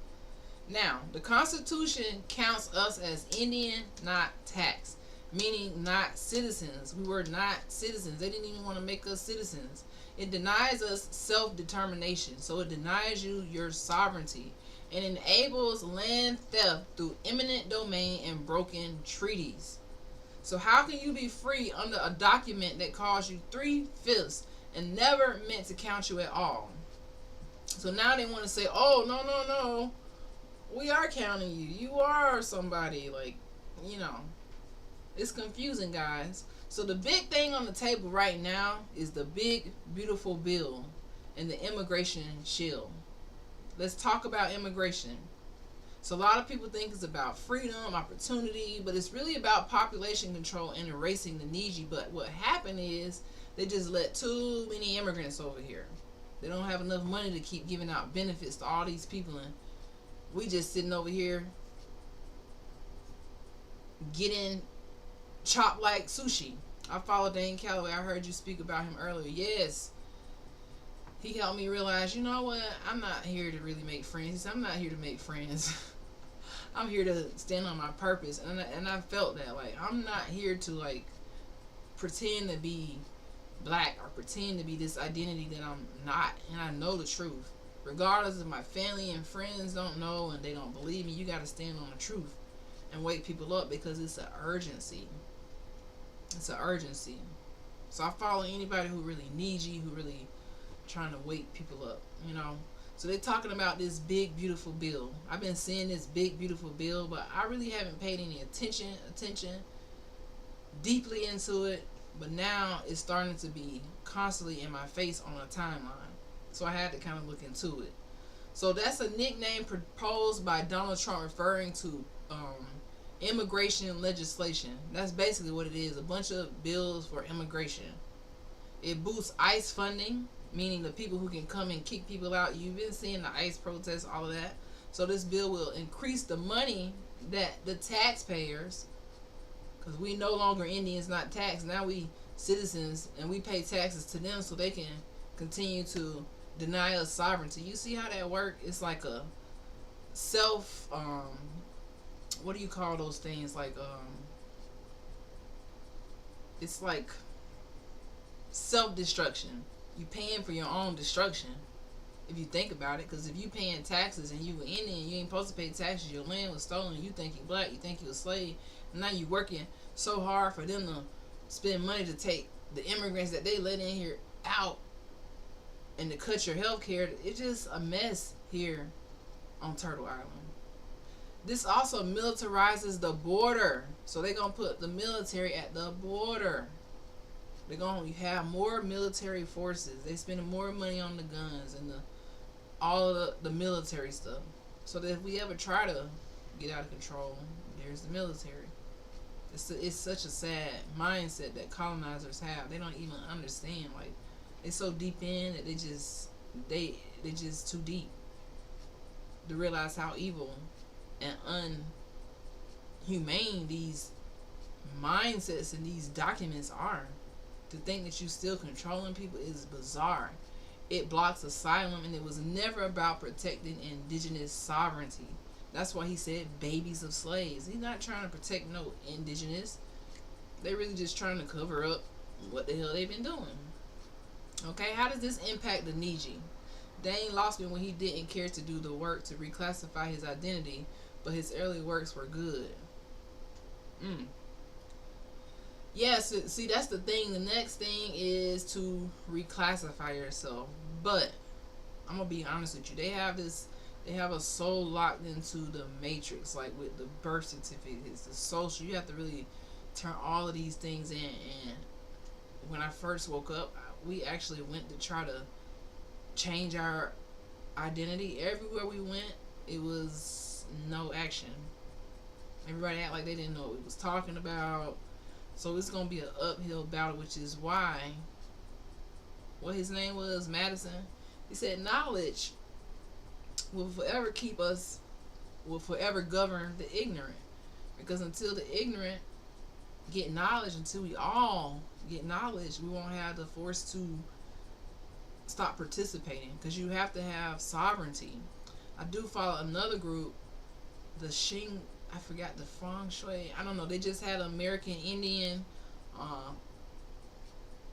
Now, the Constitution counts us as Indian, not taxed, meaning not citizens. We were not citizens. They didn't even want to make us citizens. It denies us self-determination. So it denies you your sovereignty and enables land theft through eminent domain and broken treaties. So how can you be free under a document that calls you 3/5 and never meant to count you at all? So now they want to say, oh, no. We are counting you. You are somebody. It's confusing, guys. So the big thing on the table right now is the big, beautiful bill and the immigration shield. Let's talk about immigration. So a lot of people think it's about freedom, opportunity, but it's really about population control and erasing the Niiji. But what happened is they just let too many immigrants over here. They don't have enough money to keep giving out benefits to all these people, and we just sitting over here getting chopped like sushi. I follow Dane Calloway. I heard you speak about him earlier. Yes. He helped me realize, you know what? I'm not here to really make friends. I'm not here to make friends. I'm here to stand on my purpose. And I felt that. I'm not here to, pretend to be black or pretend to be this identity that I'm not. And I know the truth. Regardless if my family and friends don't know and they don't believe me, you got to stand on the truth and wake people up, because it's an urgency. It's an urgency. So I follow anybody who really needs you, who really trying to wake people up, So they're talking about this big, beautiful bill. I've been seeing this big, beautiful bill, but I really haven't paid any attention deeply into it. But now it's starting to be constantly in my face on a timeline. So I had to kind of look into it. So that's a nickname proposed by Donald Trump referring to immigration legislation. That's basically what it is. A bunch of bills for immigration. It boosts ICE funding, meaning the people who can come and kick people out. You've been seeing the ICE protests, all of that. So this bill will increase the money that the taxpayers, because we no longer Indians, not taxed. Now we citizens, and we pay taxes to them so they can continue to deny us sovereignty. You see how that work? It's like a self, what do you call those things? It's like self-destruction. You paying for your own destruction, if you think about it. Because if you paying taxes and you were Indian, you ain't supposed to pay taxes. Your land was stolen. You think you black. You think you a slave. And now you working so hard for them to spend money to take the immigrants that they let in here out and to cut your health care. It's just a mess here on Turtle Island. This also militarizes the border. So they're going to put the military at the border. They're going to have more military forces. They're spending more money on the guns and all of the military stuff. So that if we ever try to get out of control, there's the military. It's such a sad mindset that colonizers have. They don't even understand. They're so deep in that they just too deep to realize how evil and unhumane these mindsets and these documents are. To think that you still controlling people is bizarre. it blocks asylum, and it was never about protecting indigenous sovereignty. That's why he said babies of slaves. He's not trying to protect no indigenous. They're really just trying to cover up what the hell they've been doing. Okay, how does this impact the Niiji? Dane lost me when he didn't care to do the work to reclassify his identity, but his early works were good. Yes, yeah, see, that's the thing. The next thing is to reclassify yourself. But I'm gonna be honest with you. They have us so locked into the matrix, like with the birth certificates, the social. You have to really turn all of these things in. And when I first woke up, we actually went to try to change our identity. Everywhere we went, it was no action. Everybody act like they didn't know what we was talking about. So it's gonna be an uphill battle, which is why what his name was, Madison, he said knowledge will forever govern the ignorant. Because until the ignorant get knowledge, until we all get knowledge, we won't have the force to stop participating, because you have to have sovereignty. I do follow another group, the Shing, I forgot the feng shui, I don't know, they just had an American Indian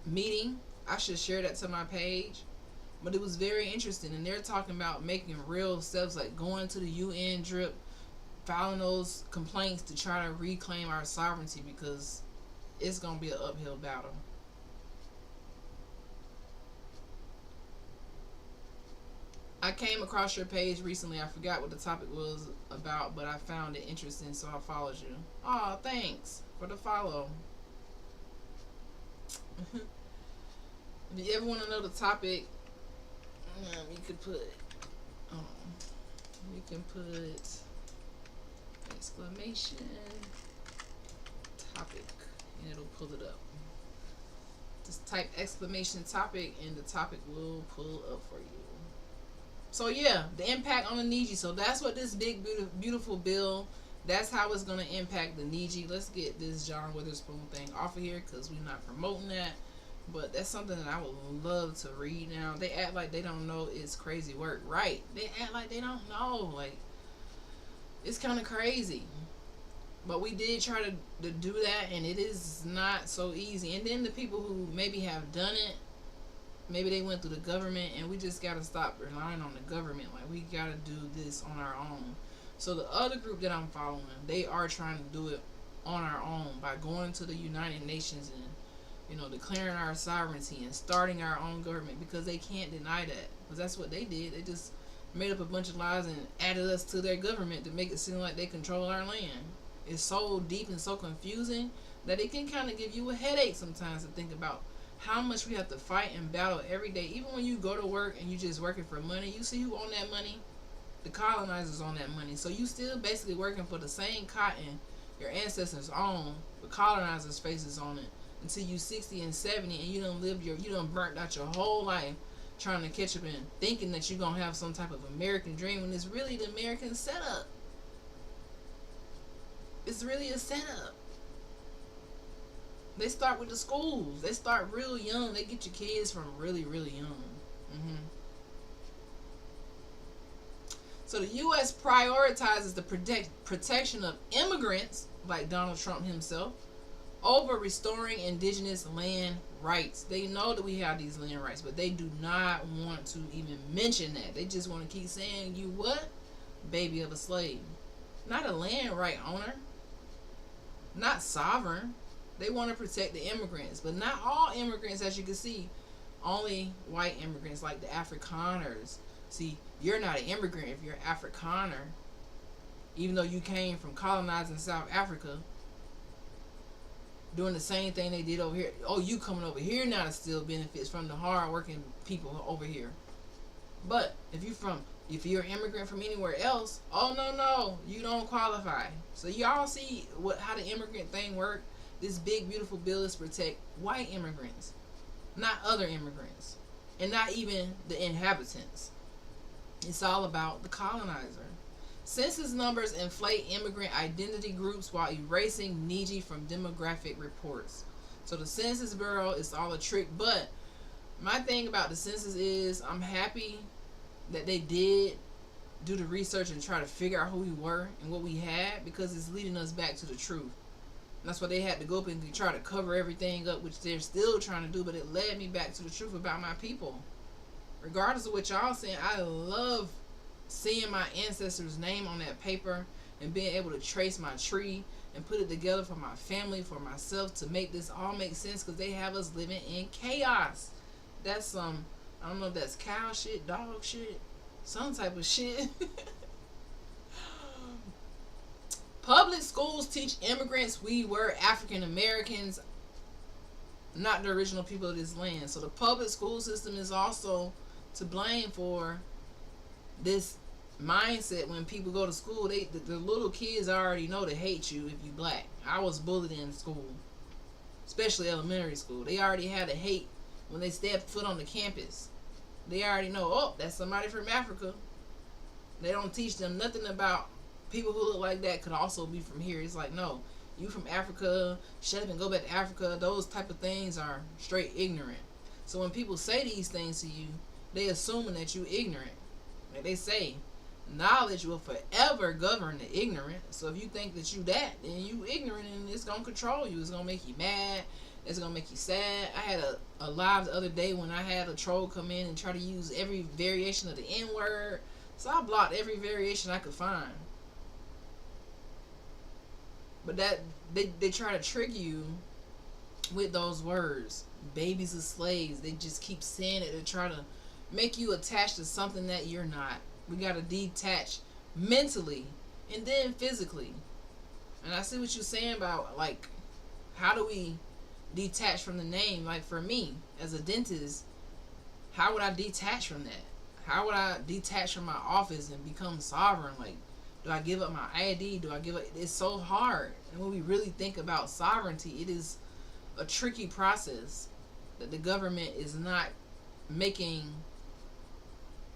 meeting. I should share that to my page, but it was very interesting, and they're talking about making real steps, like going to the UN drip, filing those complaints to try to reclaim our sovereignty, because it's going to be an uphill battle. I came across your page recently. I forgot what the topic was about, but I found it interesting, so I followed you. Oh, thanks for the follow. If you ever want to know the topic, you could put exclamation topic, and it'll pull it up. Just type exclamation topic, and the topic will pull up for you. So yeah, the impact on the Niiji. So that's what this big beautiful bill, that's how it's going to impact the Niiji. Let's get this John Witherspoon thing off of here, because we're not promoting that. But that's something that I would love to read now. They act like they don't know it's crazy work. Right. They act like they don't know. Like, it's kind of crazy. But we did try to do that, and it is not so easy. And then the people who maybe have done it, maybe they went through the government, and we just got to stop relying on the government. Like, we got to do this on our own. So the other group that I'm following, they are trying to do it on our own by going to the United Nations and, declaring our sovereignty and starting our own government, because they can't deny that. Because that's what they did. They just made up a bunch of lies and added us to their government to make it seem like they control our land. It's so deep and so confusing that it can kind of give you a headache sometimes to think about how much we have to fight and battle every day. Even when you go to work and you just working for money, you see who own that money? The colonizers own that money. So you still basically working for the same cotton your ancestors own, the colonizers' faces on it, until you 60 and 70, and you done burnt out your whole life trying to catch up and thinking that you're going to have some type of American dream, when it's really the American setup. It's really a setup. They start with the schools. They start real young. They get your kids from really, really young. So the U.S. prioritizes the protection of immigrants, like Donald Trump himself, over restoring indigenous land rights. They know that we have these land rights, but they do not want to even mention that. They just want to keep saying, you what? Baby of a slave. Not a land right owner. Not sovereign. They want to protect the immigrants, but not all immigrants, as you can see. Only white immigrants, like the Afrikaners. See, you're not an immigrant if you're an Afrikaner, even though you came from colonizing South Africa, doing the same thing they did over here. Oh, you coming over here now to steal benefits from the hard-working people over here. But if you're an immigrant from anywhere else, oh no, you don't qualify. So y'all see how the immigrant thing works. This big beautiful bill is to protect white immigrants, not other immigrants, and not even the inhabitants. It's all about the colonizer. Census numbers inflate immigrant identity groups while erasing Niiji from demographic reports. So the Census Bureau is all a trick, but My thing about the census is I'm happy that they did do the research and try to figure out who we were and what we had, because it's leading us back to the truth. And that's why they had to go up and try to cover everything up, which they're still trying to do, but it led me back to the truth about my people. Regardless of what y'all saying, I love seeing my ancestors' name on that paper and being able to trace my tree and put it together for my family, for myself, to make this all make sense, because they have us living in chaos. That's some, I don't know if that's cow shit, dog shit, some type of shit. Public schools teach immigrants we were African Americans, not the original people of this land. So the public school system is also to blame for this mindset. When people go to school, the little kids already know to hate you if you black. I was bullied in school, especially elementary school. They already had a hate when they stepped foot on the campus. They already know, oh, that's somebody from Africa. They don't teach them nothing about people who look like that could also be from here. It's like, no, you from Africa, shut up and go back to Africa. Those type of things are straight ignorant. So when people say these things to you, they assuming that you ignorant. Like they say, knowledge will forever govern the ignorant. So if you think that you that, then you ignorant, and it's gonna control you. It's gonna make you mad. It's gonna make you sad. I had a live the other day when I had a troll come in and try to use every variation of the N-word. So I blocked every variation I could find. But that they try to trick you with those words. Babies are slaves. They just keep saying it to try to make you attached to something that you're not. We gotta detach mentally and then physically. And I see what you're saying about, like, how do we detach from the name? Like, for me as a dentist, how would I detach from that? How would I detach from my office and become sovereign? Like, do I give up my ID? Do I give up? It's so hard. And when we really think about sovereignty, it is a tricky process that the government is not making.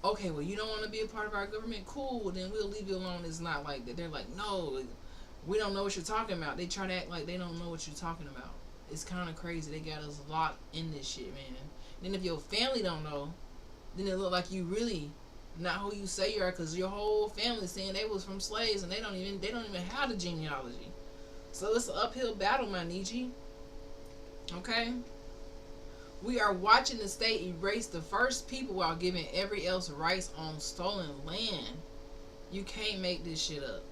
Okay, well, you don't want to be a part of our government? Cool, then we'll leave you alone. It's not like that. They're like, no, we don't know what you're talking about. They try to act like they don't know what you're talking about. It's kind of crazy. They got us locked in this shit, man. Then if your family don't know, then it look like you really not who you say you are, because your whole family saying they was from slaves and they don't even have the genealogy. So it's an uphill battle, my Niiji. Okay? We are watching the state erase the first people while giving every else rights on stolen land. You can't make this shit up.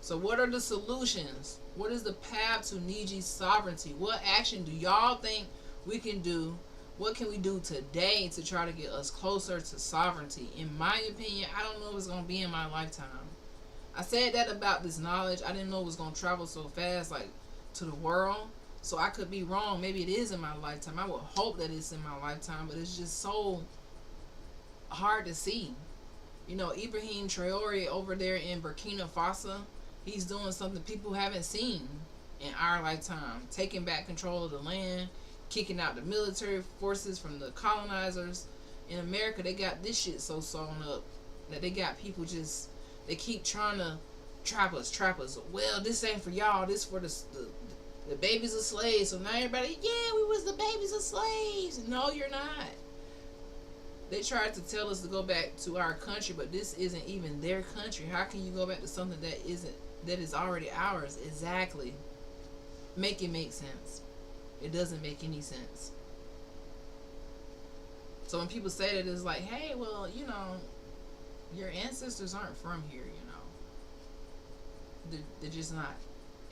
So what are the solutions? What is the path to Niiji's sovereignty? What action do y'all think we can do? What can we do today to try to get us closer to sovereignty? In my opinion, I don't know if it's going to be in my lifetime. I said that about this knowledge. I didn't know it was going to travel so fast, like, to the world. So I could be wrong. Maybe it is in my lifetime. I would hope that it's in my lifetime, but it's just so hard to see. You know, Ibrahim Traore over there in Burkina Faso, he's doing something people haven't seen in our lifetime. Taking back control of the land, kicking out the military forces from the colonizers. In America, they got this shit so sewn up that they got people just, they keep trying to trap us. Well, this ain't for y'all. This for the babies of slaves. So now everybody, yeah, we was the babies of slaves. No, you're not. They tried to tell us to go back to our country, but this isn't even their country. How can you go back to something that is already ours? Exactly. Make it make sense. It doesn't make any sense. So when people say that, it's like, hey, well, you know, your ancestors aren't from here, you know. They're just not.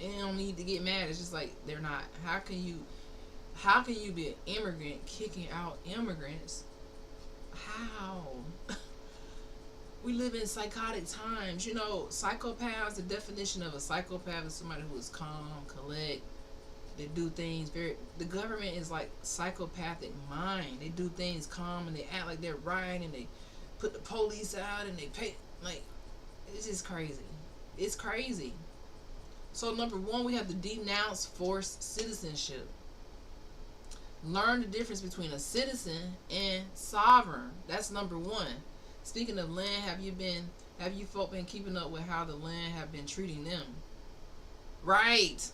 And you don't need to get mad. It's just like, they're not. How can you be an immigrant kicking out immigrants? How? We live in psychotic times. You know, psychopaths, the definition of a psychopath is somebody who is calm, collect. They do things the government is like psychopathic mind. They do things calm and they act like they're right, and they put the police out and they pay, like, it's just crazy. It's crazy. So number one, we have to denounce forced citizenship. Learn the difference between a citizen and sovereign. That's number one. Speaking of land, have you folk been keeping up with how the land have been treating them? Right.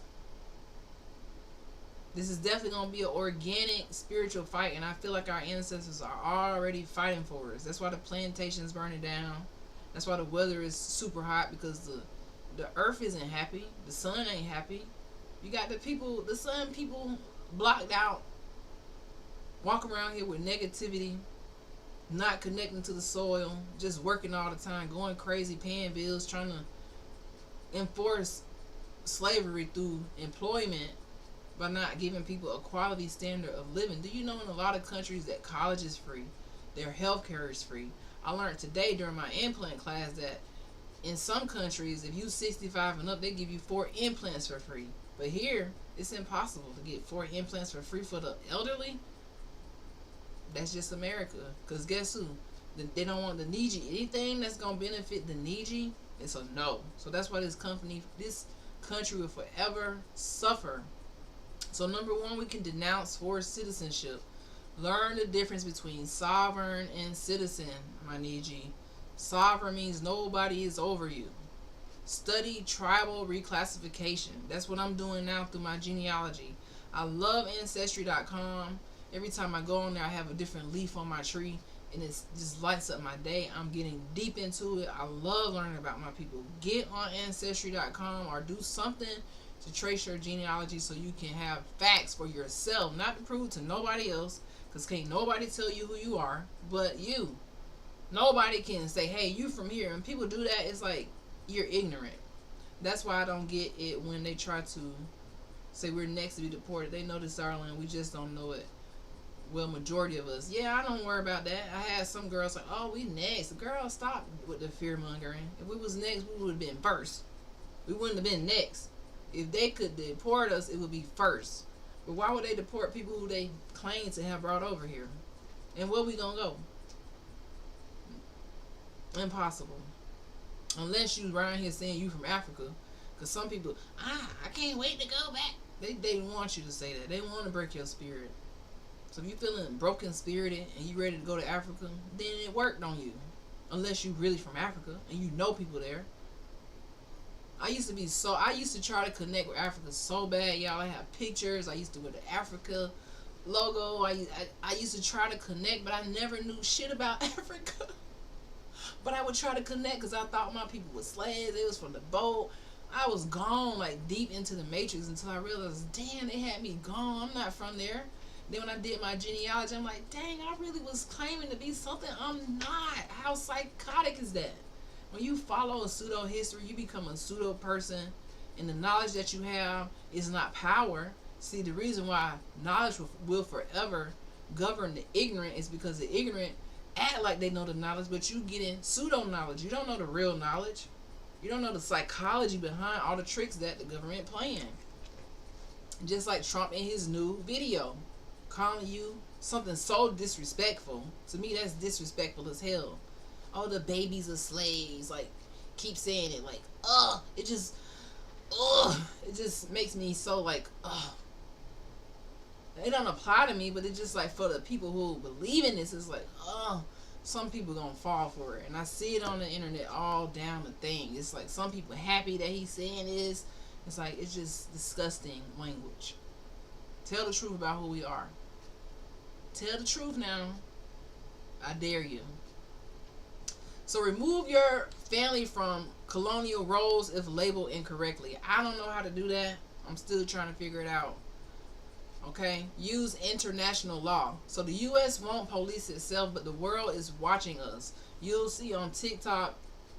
This is definitely going to be an organic spiritual fight, and I feel like our ancestors are already fighting for us. That's why the plantation's burning down. That's why the weather is super hot, because the earth isn't happy. The sun ain't happy. You got the sun people blocked out, walking around here with negativity, not connecting to the soil, just working all the time, going crazy, paying bills, trying to enforce slavery through employment by not giving people a quality standard of living. Do you know in a lot of countries that college is free, their health care is free? I learned today during my implant class that in some countries, if you 65 and up, they give you 4 implants for free. But here, it's impossible to get 4 implants for free for the elderly. That's just America. Because guess who? They don't want the Niiji. Anything that's going to benefit the Niiji, it's a no. So that's why this country will forever suffer. So number 1, we can denounce forced citizenship. Learn the difference between sovereign and citizen, my Niiji. Sovereign means nobody is over you. Study tribal reclassification. That's what I'm doing now through my genealogy. I love Ancestry.com. Every time I go on there, I have a different leaf on my tree, and it just lights up my day. I'm getting deep into it. I love learning about my people. Get on Ancestry.com or do something to trace your genealogy so you can have facts for yourself, not to prove to nobody else, because can't nobody tell you who you are but you. Nobody can say, hey, you from here. And people do that, it's like you're ignorant. That's why I don't get it when they try to say we're next to be deported. They know this is our land, we just don't know it. Well, majority of us. Yeah, I don't worry about that. I had some girls like, oh, we next. Girl, stop with the fear mongering. If we was next, we would have been first. We wouldn't have been next. If they could deport us, it would be first. But why would they deport people who they claim to have brought over here? And where we gonna go? Impossible. Unless you around here saying you from Africa. Because some people, I can't wait to go back. They want you to say that. They want to break your spirit. So if you're feeling broken spirited and you ready to go to Africa, then it worked on you. Unless you really from Africa and you know people there. I used to try to connect with Africa so bad, y'all. I have pictures. I used to wear the Africa logo. I used to try to connect, but I never knew shit about Africa. But I would try to connect because I thought my people were slaves. They was from the boat. I was gone, like, deep into the matrix until I realized, damn, they had me gone. I'm not from there. Then when I did my genealogy, I'm like, dang, I really was claiming to be something I'm not. How psychotic is that? When you follow a pseudo history, you become a pseudo person, and the knowledge that you have is not power. See, the reason why knowledge will forever govern the ignorant is because the ignorant act like they know the knowledge, but you get in pseudo knowledge. You don't know the real knowledge. You don't know the psychology behind all the tricks that the government playing. Just like Trump in his new video, calling you something so disrespectful. To me, that's disrespectful as hell. Oh, the babies are slaves. Like, keep saying it. Like, it just makes me so like, it don't apply to me, but it's just like for the people who believe in this, it's like, some people gonna fall for it. And I see it on the internet all down the thing. It's like some people happy that he's saying this. It's like, it's just disgusting language. Tell the truth about who we are. Tell the truth now. I dare you. So remove your family from colonial roles if labeled incorrectly. I don't know how to do that. I'm still trying to figure it out. Okay? Use international law. So the U.S. won't police itself, but the world is watching us. You'll see on TikTok,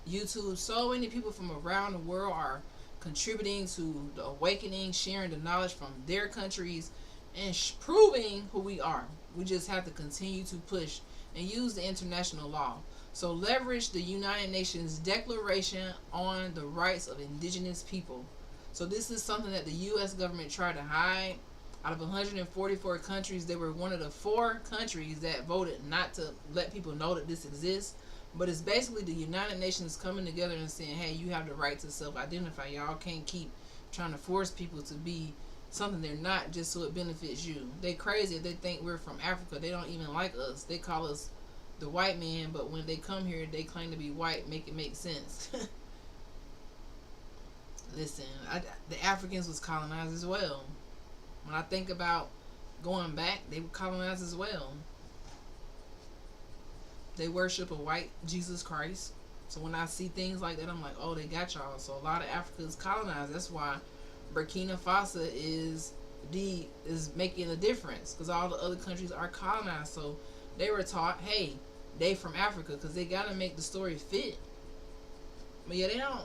YouTube, so many people from around the world are contributing to the awakening, sharing the knowledge from their countries, and proving who we are. We just have to continue to push and use the international law. So leverage the United Nations Declaration on the Rights of Indigenous People. So this is something that the U.S. government tried to hide. Out of 144 countries, they were one of the 4 countries that voted not to let people know that this exists. But it's basically the United Nations coming together and saying, hey, you have the right to self-identify. Y'all can't keep trying to force people to be something they're not just so it benefits you. They crazy if they think we're from Africa. They don't even like us. They call us the white man, but when they come here, they claim to be white. Make it make sense. Listen, the Africans was colonized as well. When I think about going back, they were colonized as well. They worship a white Jesus Christ. So when I see things like that, I'm like, oh, they got y'all. So a lot of Africa is colonized. That's why Burkina Faso is making a difference, because all the other countries are colonized. So they were taught, hey, they from Africa, because they got to make the story fit. But yeah, they don't.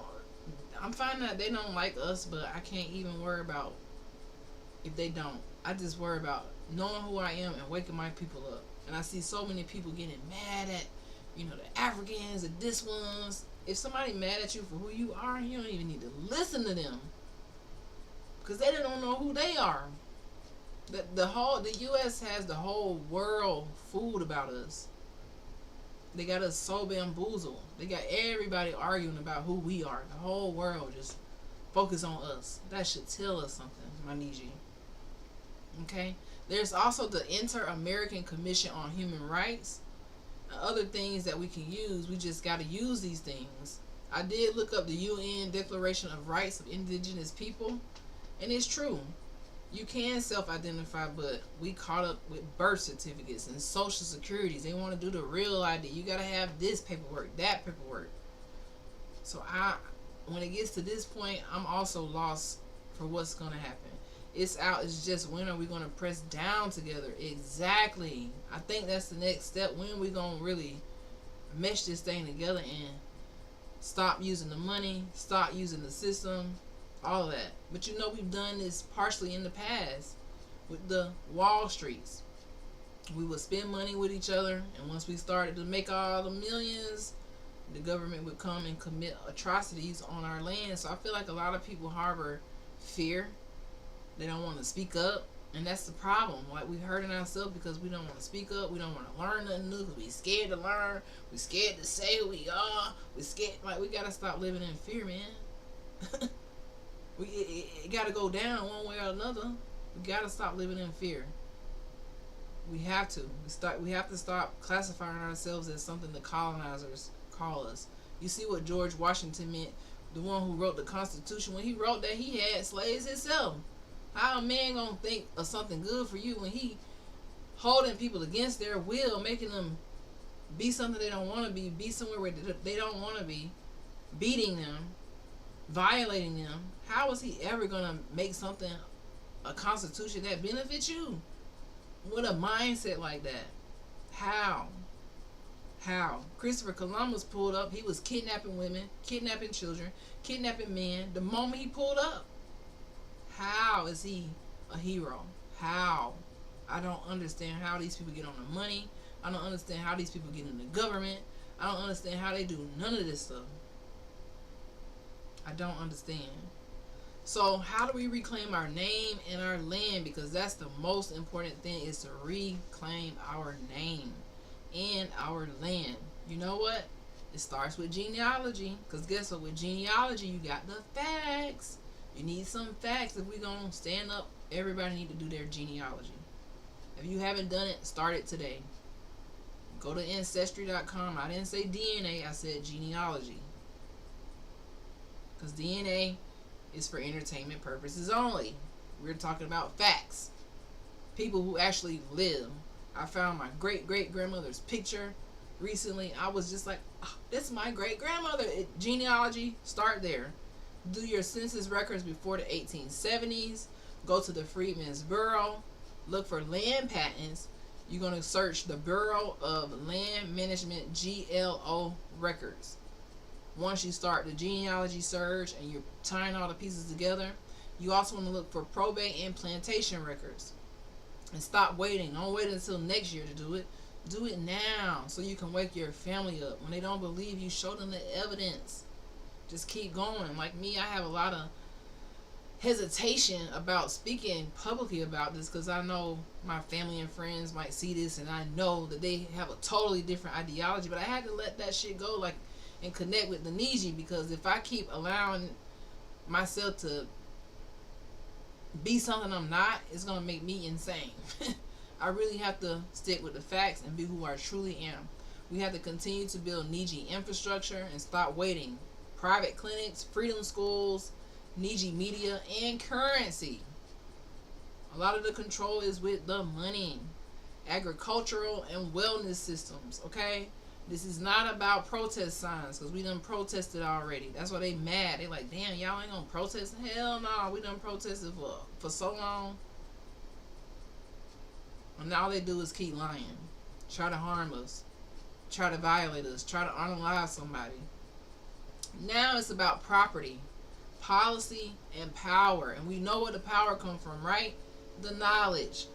I'm finding that they don't like us, but I can't even worry about if they don't. I just worry about knowing who I am and waking my people up. And I see so many people getting mad at, the Africans and this ones. If somebody mad at you for who you are, you don't even need to listen to them, because they don't know who they are. The U.S. has the whole world fooled about us. They got us so bamboozled. They got everybody arguing about who we are. The whole world just focus on us. That should tell us something, my Niiji. Okay? There's also the Inter-American Commission on Human Rights and other things that we can use. We just got to use these things. I did look up the UN Declaration of Rights of Indigenous People, and it's true. You can self-identify, but we caught up with birth certificates and social securities. They want to do the real ID. You got to have this paperwork, that paperwork. So when it gets to this point, I'm also lost for what's going to happen. It's out. It's just, when are we going to press down together? Exactly. I think that's the next step. When are we going to really mesh this thing together and stop using the money, stop using the system, all of that. But we've done this partially in the past with the Wall Streets. We would spend money with each other, and once we started to make all the millions, the government would come and commit atrocities on our land. So I feel like a lot of people harbor fear. They don't want to speak up, and that's the problem. Like, we're hurting ourselves because we don't want to speak up. We don't want to learn nothing new because we're scared to learn. We're scared to say who we are. We're scared. Like, we got to stop living in fear, man. It got to go down one way or another. We got to stop living in fear. We have to. We have to stop classifying ourselves as something the colonizers call us. You see what George Washington meant, the one who wrote the Constitution. When he wrote that, he had slaves himself. How a man gonna think of something good for you when he holding people against their will, making them be something they don't want to be somewhere where they don't want to be, beating them, violating them? How is he ever gonna make something a constitution that benefits you with a mindset like that? How Christopher Columbus pulled up, he was kidnapping women, kidnapping children, kidnapping men the moment he pulled up. How is he a hero? How? I don't understand how these people get on the money. I don't understand how these people get in the government. I don't understand how they do none of this stuff. I don't understand. So how do we reclaim our name and our land? Because that's the most important thing, is to reclaim our name and our land. You know what? It starts with genealogy. Because guess what? With genealogy, you got the facts. You need some facts. If we're going to stand up, everybody need to do their genealogy. If you haven't done it, start it today. Go to Ancestry.com. I didn't say DNA, I said genealogy. Because DNA is for entertainment purposes only. We're talking about facts. People who actually live. I found my great-great-grandmother's picture recently. I was just like, oh, this is my great-grandmother. Genealogy, start there. Do your census records before the 1870s. Go to the Freedmen's Bureau. Look for land patents. You're going to search the Bureau of Land Management, GLO records. Once you start the genealogy search and you're tying all the pieces together, you also want to look for probate and plantation records. And stop waiting. Don't wait until next year to do it. Do it now so you can wake your family up. When they don't believe you, show them the evidence. Just keep going. Like me, I have a lot of hesitation about speaking publicly about this because I know my family and friends might see this, and I know that they have a totally different ideology. But I had to let that shit go, like, and connect with the Niiji, because if I keep allowing myself to be something I'm not, it's gonna make me insane. I really have to stick with the facts and be who I truly am. We have to continue to build Niiji infrastructure and stop waiting. Private clinics, freedom schools, Niiji media, and currency. A lot of the control is with the money, agricultural and wellness systems. Okay, this is not about protest signs because we done protested already. That's why they mad. They like, damn, y'all ain't gonna protest? Hell no, we done protested for so long. And all they do is keep lying, try to harm us, try to violate us, try to unalive somebody. Now it's about property, policy, and power. And we know where the power comes from, right? The knowledge.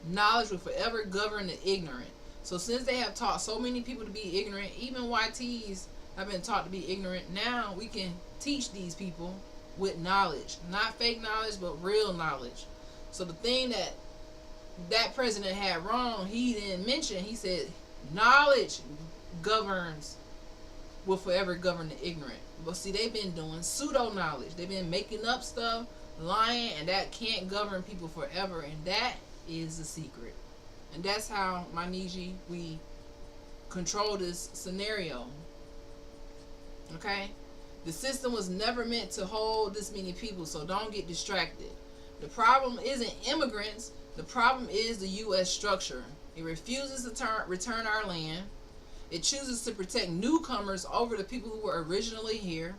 Knowledge will forever govern the ignorant. So since they have taught so many people to be ignorant, even YTs have been taught to be ignorant, now we can teach these people with knowledge. Not fake knowledge, but real knowledge. So the thing that president had wrong, he didn't mention. He said knowledge governs, will forever govern the ignorant. But see, they've been doing pseudo knowledge. They've been making up stuff, lying, and that can't govern people forever. And that is the secret. And that's how, my Niiji, we control this scenario. Okay? The system was never meant to hold this many people, so don't get distracted. The problem isn't immigrants. The problem is the U.S. structure. It refuses to return our land. It chooses to protect newcomers over the people who were originally here.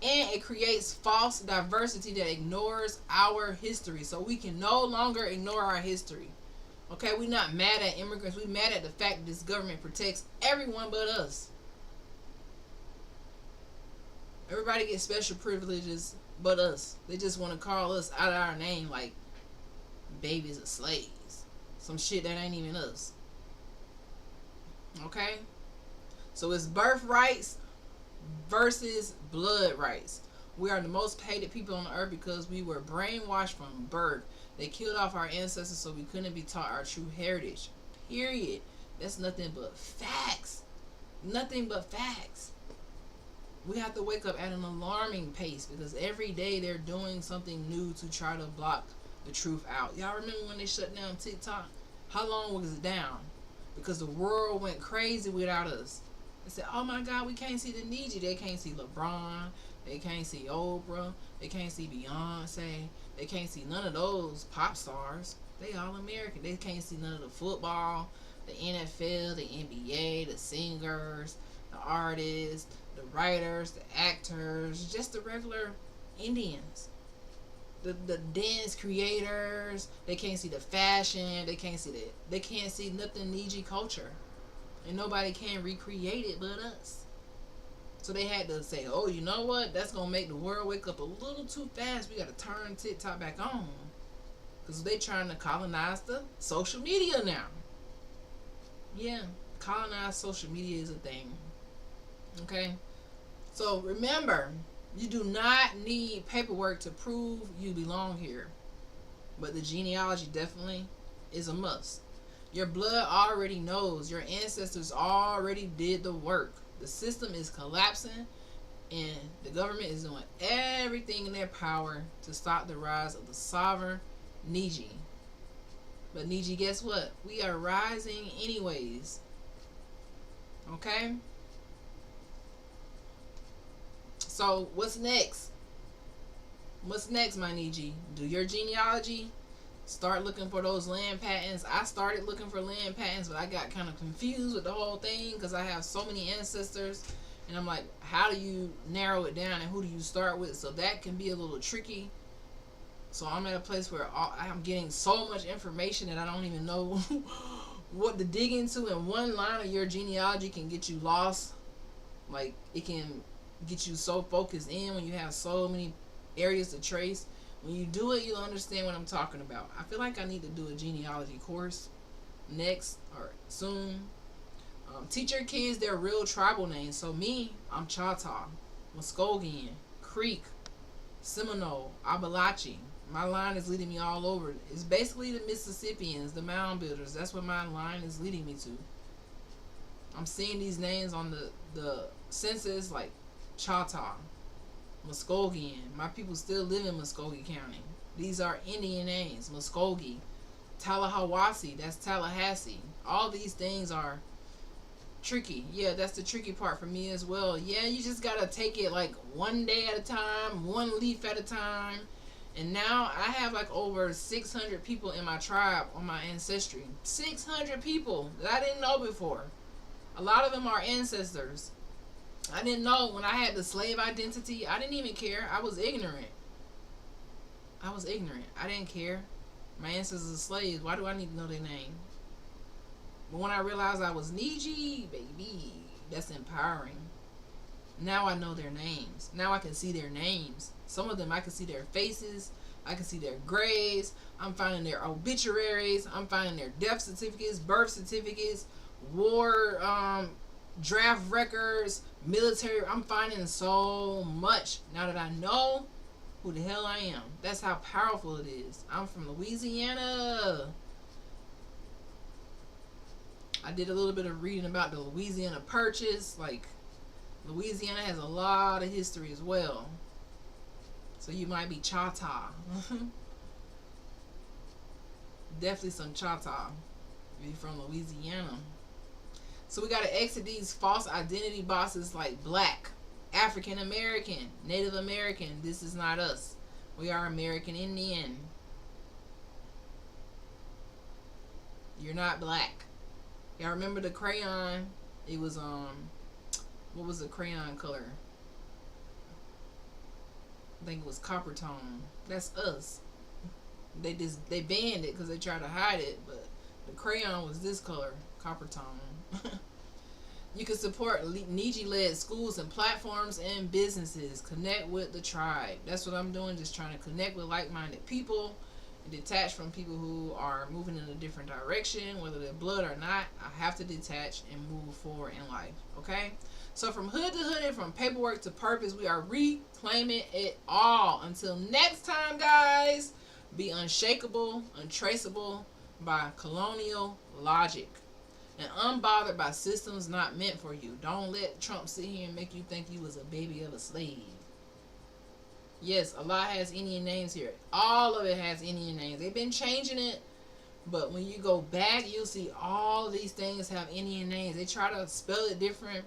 And it creates false diversity that ignores our history. So we can no longer ignore our history. Okay, we're not mad at immigrants. We're mad at the fact that this government protects everyone but us. Everybody gets special privileges but us. They just want to call us out of our name like babies of slaves. Some shit that ain't even us. Okay? So it's birthrights versus blood rights. We are the most hated people on earth because we were brainwashed from birth. They killed off our ancestors so we couldn't be taught our true heritage. Period. That's nothing but facts. Nothing but facts. We have to wake up at an alarming pace because every day they're doing something new to try to block the truth out. Y'all remember when they shut down TikTok? How long was it down? Because the world went crazy without us. They said, oh my God, we can't see the Niiji. They can't see LeBron. They can't see Oprah. They can't see Beyonce. They can't see none of those pop stars. They all American. They can't see none of the football, the NFL, the NBA, the singers, the artists, the writers, the actors, just the regular Indians. The dance creators. They can't see the fashion. They can't see nothing Niiji culture. And nobody can recreate it but us. So they had to say, oh, you know what? That's going to make the world wake up a little too fast. We got to turn TikTok back on. Because they trying to colonize the social media now. Yeah, colonize social media is a thing. Okay? So remember, you do not need paperwork to prove you belong here. But the genealogy definitely is a must. Your blood already knows. Your ancestors already did the work. The system is collapsing, and the government is doing everything in their power to stop the rise of the sovereign Niiji. But Niiji, guess what? We are rising anyways. Okay? So, what's next? What's next, my Niiji? Do your genealogy. Start looking for those land patents. I started looking for land patents, but I got kind of confused with the whole thing because I have so many ancestors. And I'm like, how do you narrow it down and who do you start with? So that can be a little tricky. So I'm at a place where I'm getting so much information that I don't even know what to dig into. And one line of your genealogy can get you lost. Like, it can get you so focused in when you have so many areas to trace. When you do it, you'll understand what I'm talking about. I feel like I need to do a genealogy course next or soon. Teach your kids their real tribal names. So me, I'm Choctaw, Muskogean, Creek, Seminole, Appalachian. My line is leading me all over. It's basically the Mississippians, the mound builders. That's what my line is leading me to. I'm seeing these names on the census like Choctaw, Muskogean. My people still live in Muskogee County. These are Indian names. Muskogee, Tallahassee, that's Tallahassee. All these things are tricky. Yeah, that's the tricky part for me as well. Yeah, you just gotta take it like one day at a time, one leaf at a time, And now I have like over 600 people in my tribe on my ancestry. 600 people that I didn't know before. A lot of them are ancestors. I didn't know when I had the slave identity. I didn't even care. I was ignorant. I was ignorant. I didn't care. My ancestors are slaves. Why do I need to know their name? But when I realized I was Niiji, baby, that's empowering. Now I know their names. Now I can see their names. Some of them I can see their faces. I can see their graves. I'm finding their obituaries. I'm finding their death certificates, birth certificates, war draft records, military. I'm finding so much now that I know who the hell I am. That's how powerful it is. I'm from Louisiana. I did a little bit of reading about the Louisiana Purchase. Like, Louisiana has a lot of history as well. So you might be Chata. Definitely some Chata if you're from Louisiana. So we got to exit these false identity boxes like Black, African American, Native American. This is not us. We are American Indian. You're not Black. Y'all remember the crayon? It was what was the crayon color? I think it was copper tone. That's us. They banned it because they tried to hide it, but the crayon was this color, copper tone. You can support Niiji-led schools and platforms and businesses. Connect with the tribe. That's what I'm doing, just trying to connect with like-minded people and detach from people who are moving in a different direction, whether they're blood or not. I have to detach and move forward in life, okay? So from hood to hood and from paperwork to purpose, we are reclaiming it all. Until next time, guys, be unshakable, untraceable by colonial logic, and unbothered by systems not meant for you. Don't let Trump sit here and make you think you was a baby of a slave. Yes, a lot has Indian names here. All of it has Indian names. They've been changing it, but when you go back, you'll see all these things have Indian names. They try to spell it different,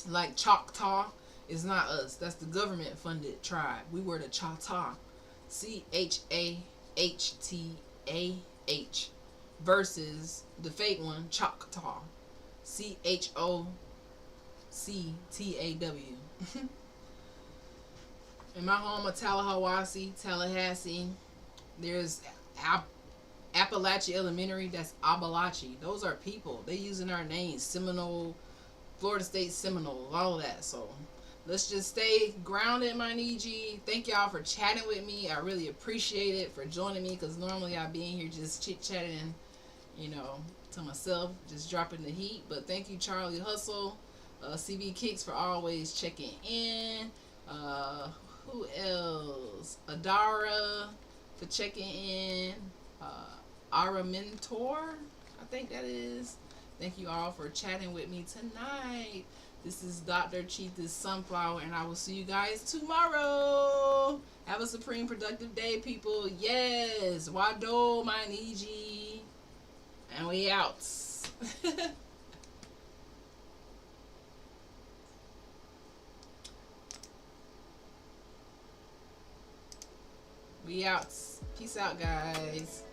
like Choctaw. Is not us. That's the government-funded tribe. We were the Choctaw. Chahtaah. Versus the fake one, Choctaw. Choctaw. In my home of Tallahassee, there's Appalachia Elementary. That's Abalachi. Those are people. They using our names. Seminole, Florida State Seminole, all of that. So let's just stay grounded, my Niiji. Thank y'all for chatting with me. I really appreciate it, for joining me, because normally I'd be in here just chit-chatting, you know, to myself, just dropping the heat. But thank you, Charlie Hustle, CB Kicks, for always checking in. Who else? Adara for checking in. Ara Mentor, I think that is. Thank you all for chatting with me tonight. This is Dr. Cheetah's Sunflower, and I will see you guys tomorrow. Have a supreme productive day, people. Yes. Wado, my Niiji. And we out. We out. Peace out, guys.